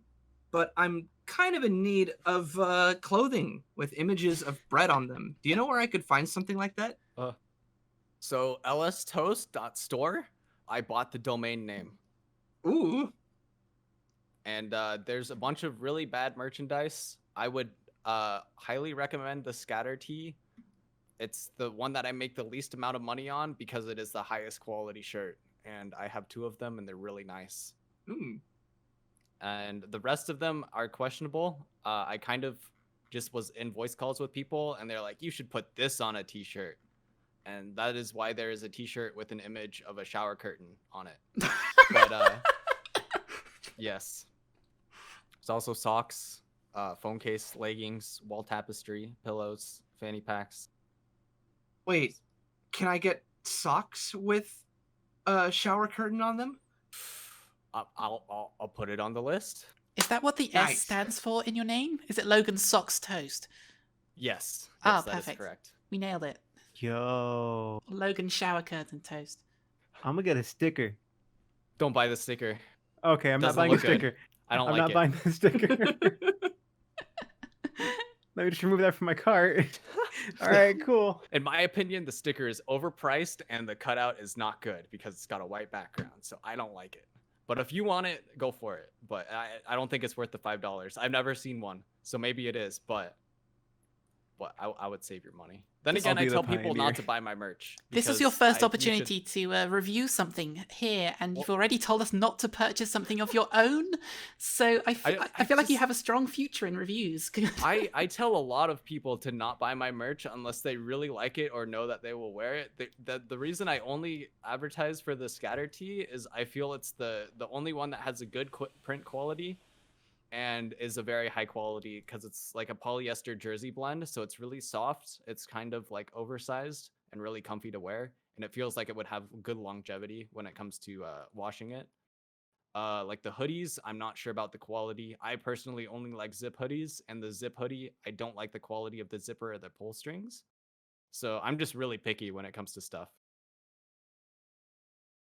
but I'm kind of in need of clothing with images of bread on them. Do you know where I could find something like that? So LSToast.store, I bought the domain name. Ooh. And there's a bunch of really bad merchandise. I would highly recommend the scatter tee. It's the one that I make the least amount of money on because it is the highest quality shirt. And I have 2 of them and they're really nice. Ooh. And the rest of them are questionable. I kind of just was in voice calls with people and they're like, you should put this on a t-shirt. And that is why there is a t-shirt with an image of a shower curtain on it. But yes. There's also socks, phone case, leggings, wall tapestry, pillows, fanny packs. Wait, can I get socks with a shower curtain on them? I'll put it on the list. Is that what the Nice. S stands for in your name? Is it Logan Socks Toast? Yes. Ah, Yes, that is perfect. correct. We nailed it. Yo, Logan Shower Curtain Toast. I'm gonna get a sticker. Don't buy the sticker. Okay, I'm not Doesn't buying a look good. sticker. I don't I'm like not it. buying the sticker. Let me just remove that from my cart. All right, cool. In my opinion, the sticker is overpriced and the cutout is not good because it's got a white background. So I don't like it. But if you want it, go for it. But I don't think it's worth the $5. I've never seen one. So maybe it is, but I would save your money. Then again, I tell people not to buy my merch. This was your because first you opportunity should- to review something here, and you've already told us not to purchase something of your own. So I feel like you have a strong future in reviews. I tell a lot of people to not buy my merch unless they really like it or know that they will wear it. The reason I only advertise for the scatter tee is I feel it's the only one that has a good print quality and is a very high quality because it's like a polyester jersey blend, so it's really soft. It's kind of like oversized and really comfy to wear, and it feels like it would have good longevity when it comes to washing it. Like the hoodies, I'm not sure about the quality. I personally only like zip hoodies, and the zip hoodie, I don't like the quality of the zipper or the pull strings. So I'm just really picky when it comes to stuff,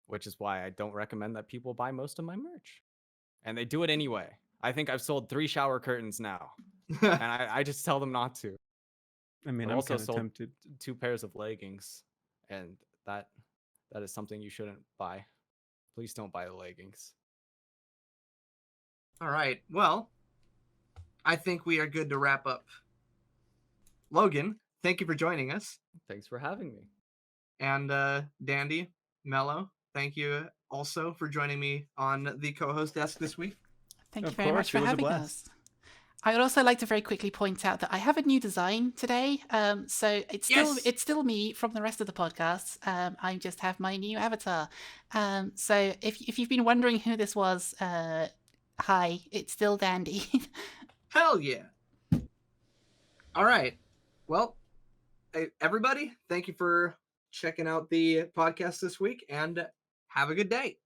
which is why I don't recommend that people buy most of my merch. And they do it anyway. I think I've sold 3 shower curtains now, and I just tell them not to. I mean, I've I'm also kind of sold tempted. 2 pairs of leggings, and that is something you shouldn't buy. Please don't buy the leggings. All right. Well, I think we are good to wrap up. Logan, thank you for joining us. Thanks for having me. And Dandy, Mello, thank you also for joining me on the co-host desk this week. Thank you Of very much course, for it was a having blast. us. I would also like to very quickly point out that I have a new design today. So it's still me from the rest of the podcasts. I just have my new avatar. So if you've been wondering who this was, hi, it's still Dandy. Hell yeah. All right. Well, everybody, thank you for checking out the podcast this week, and have a good day.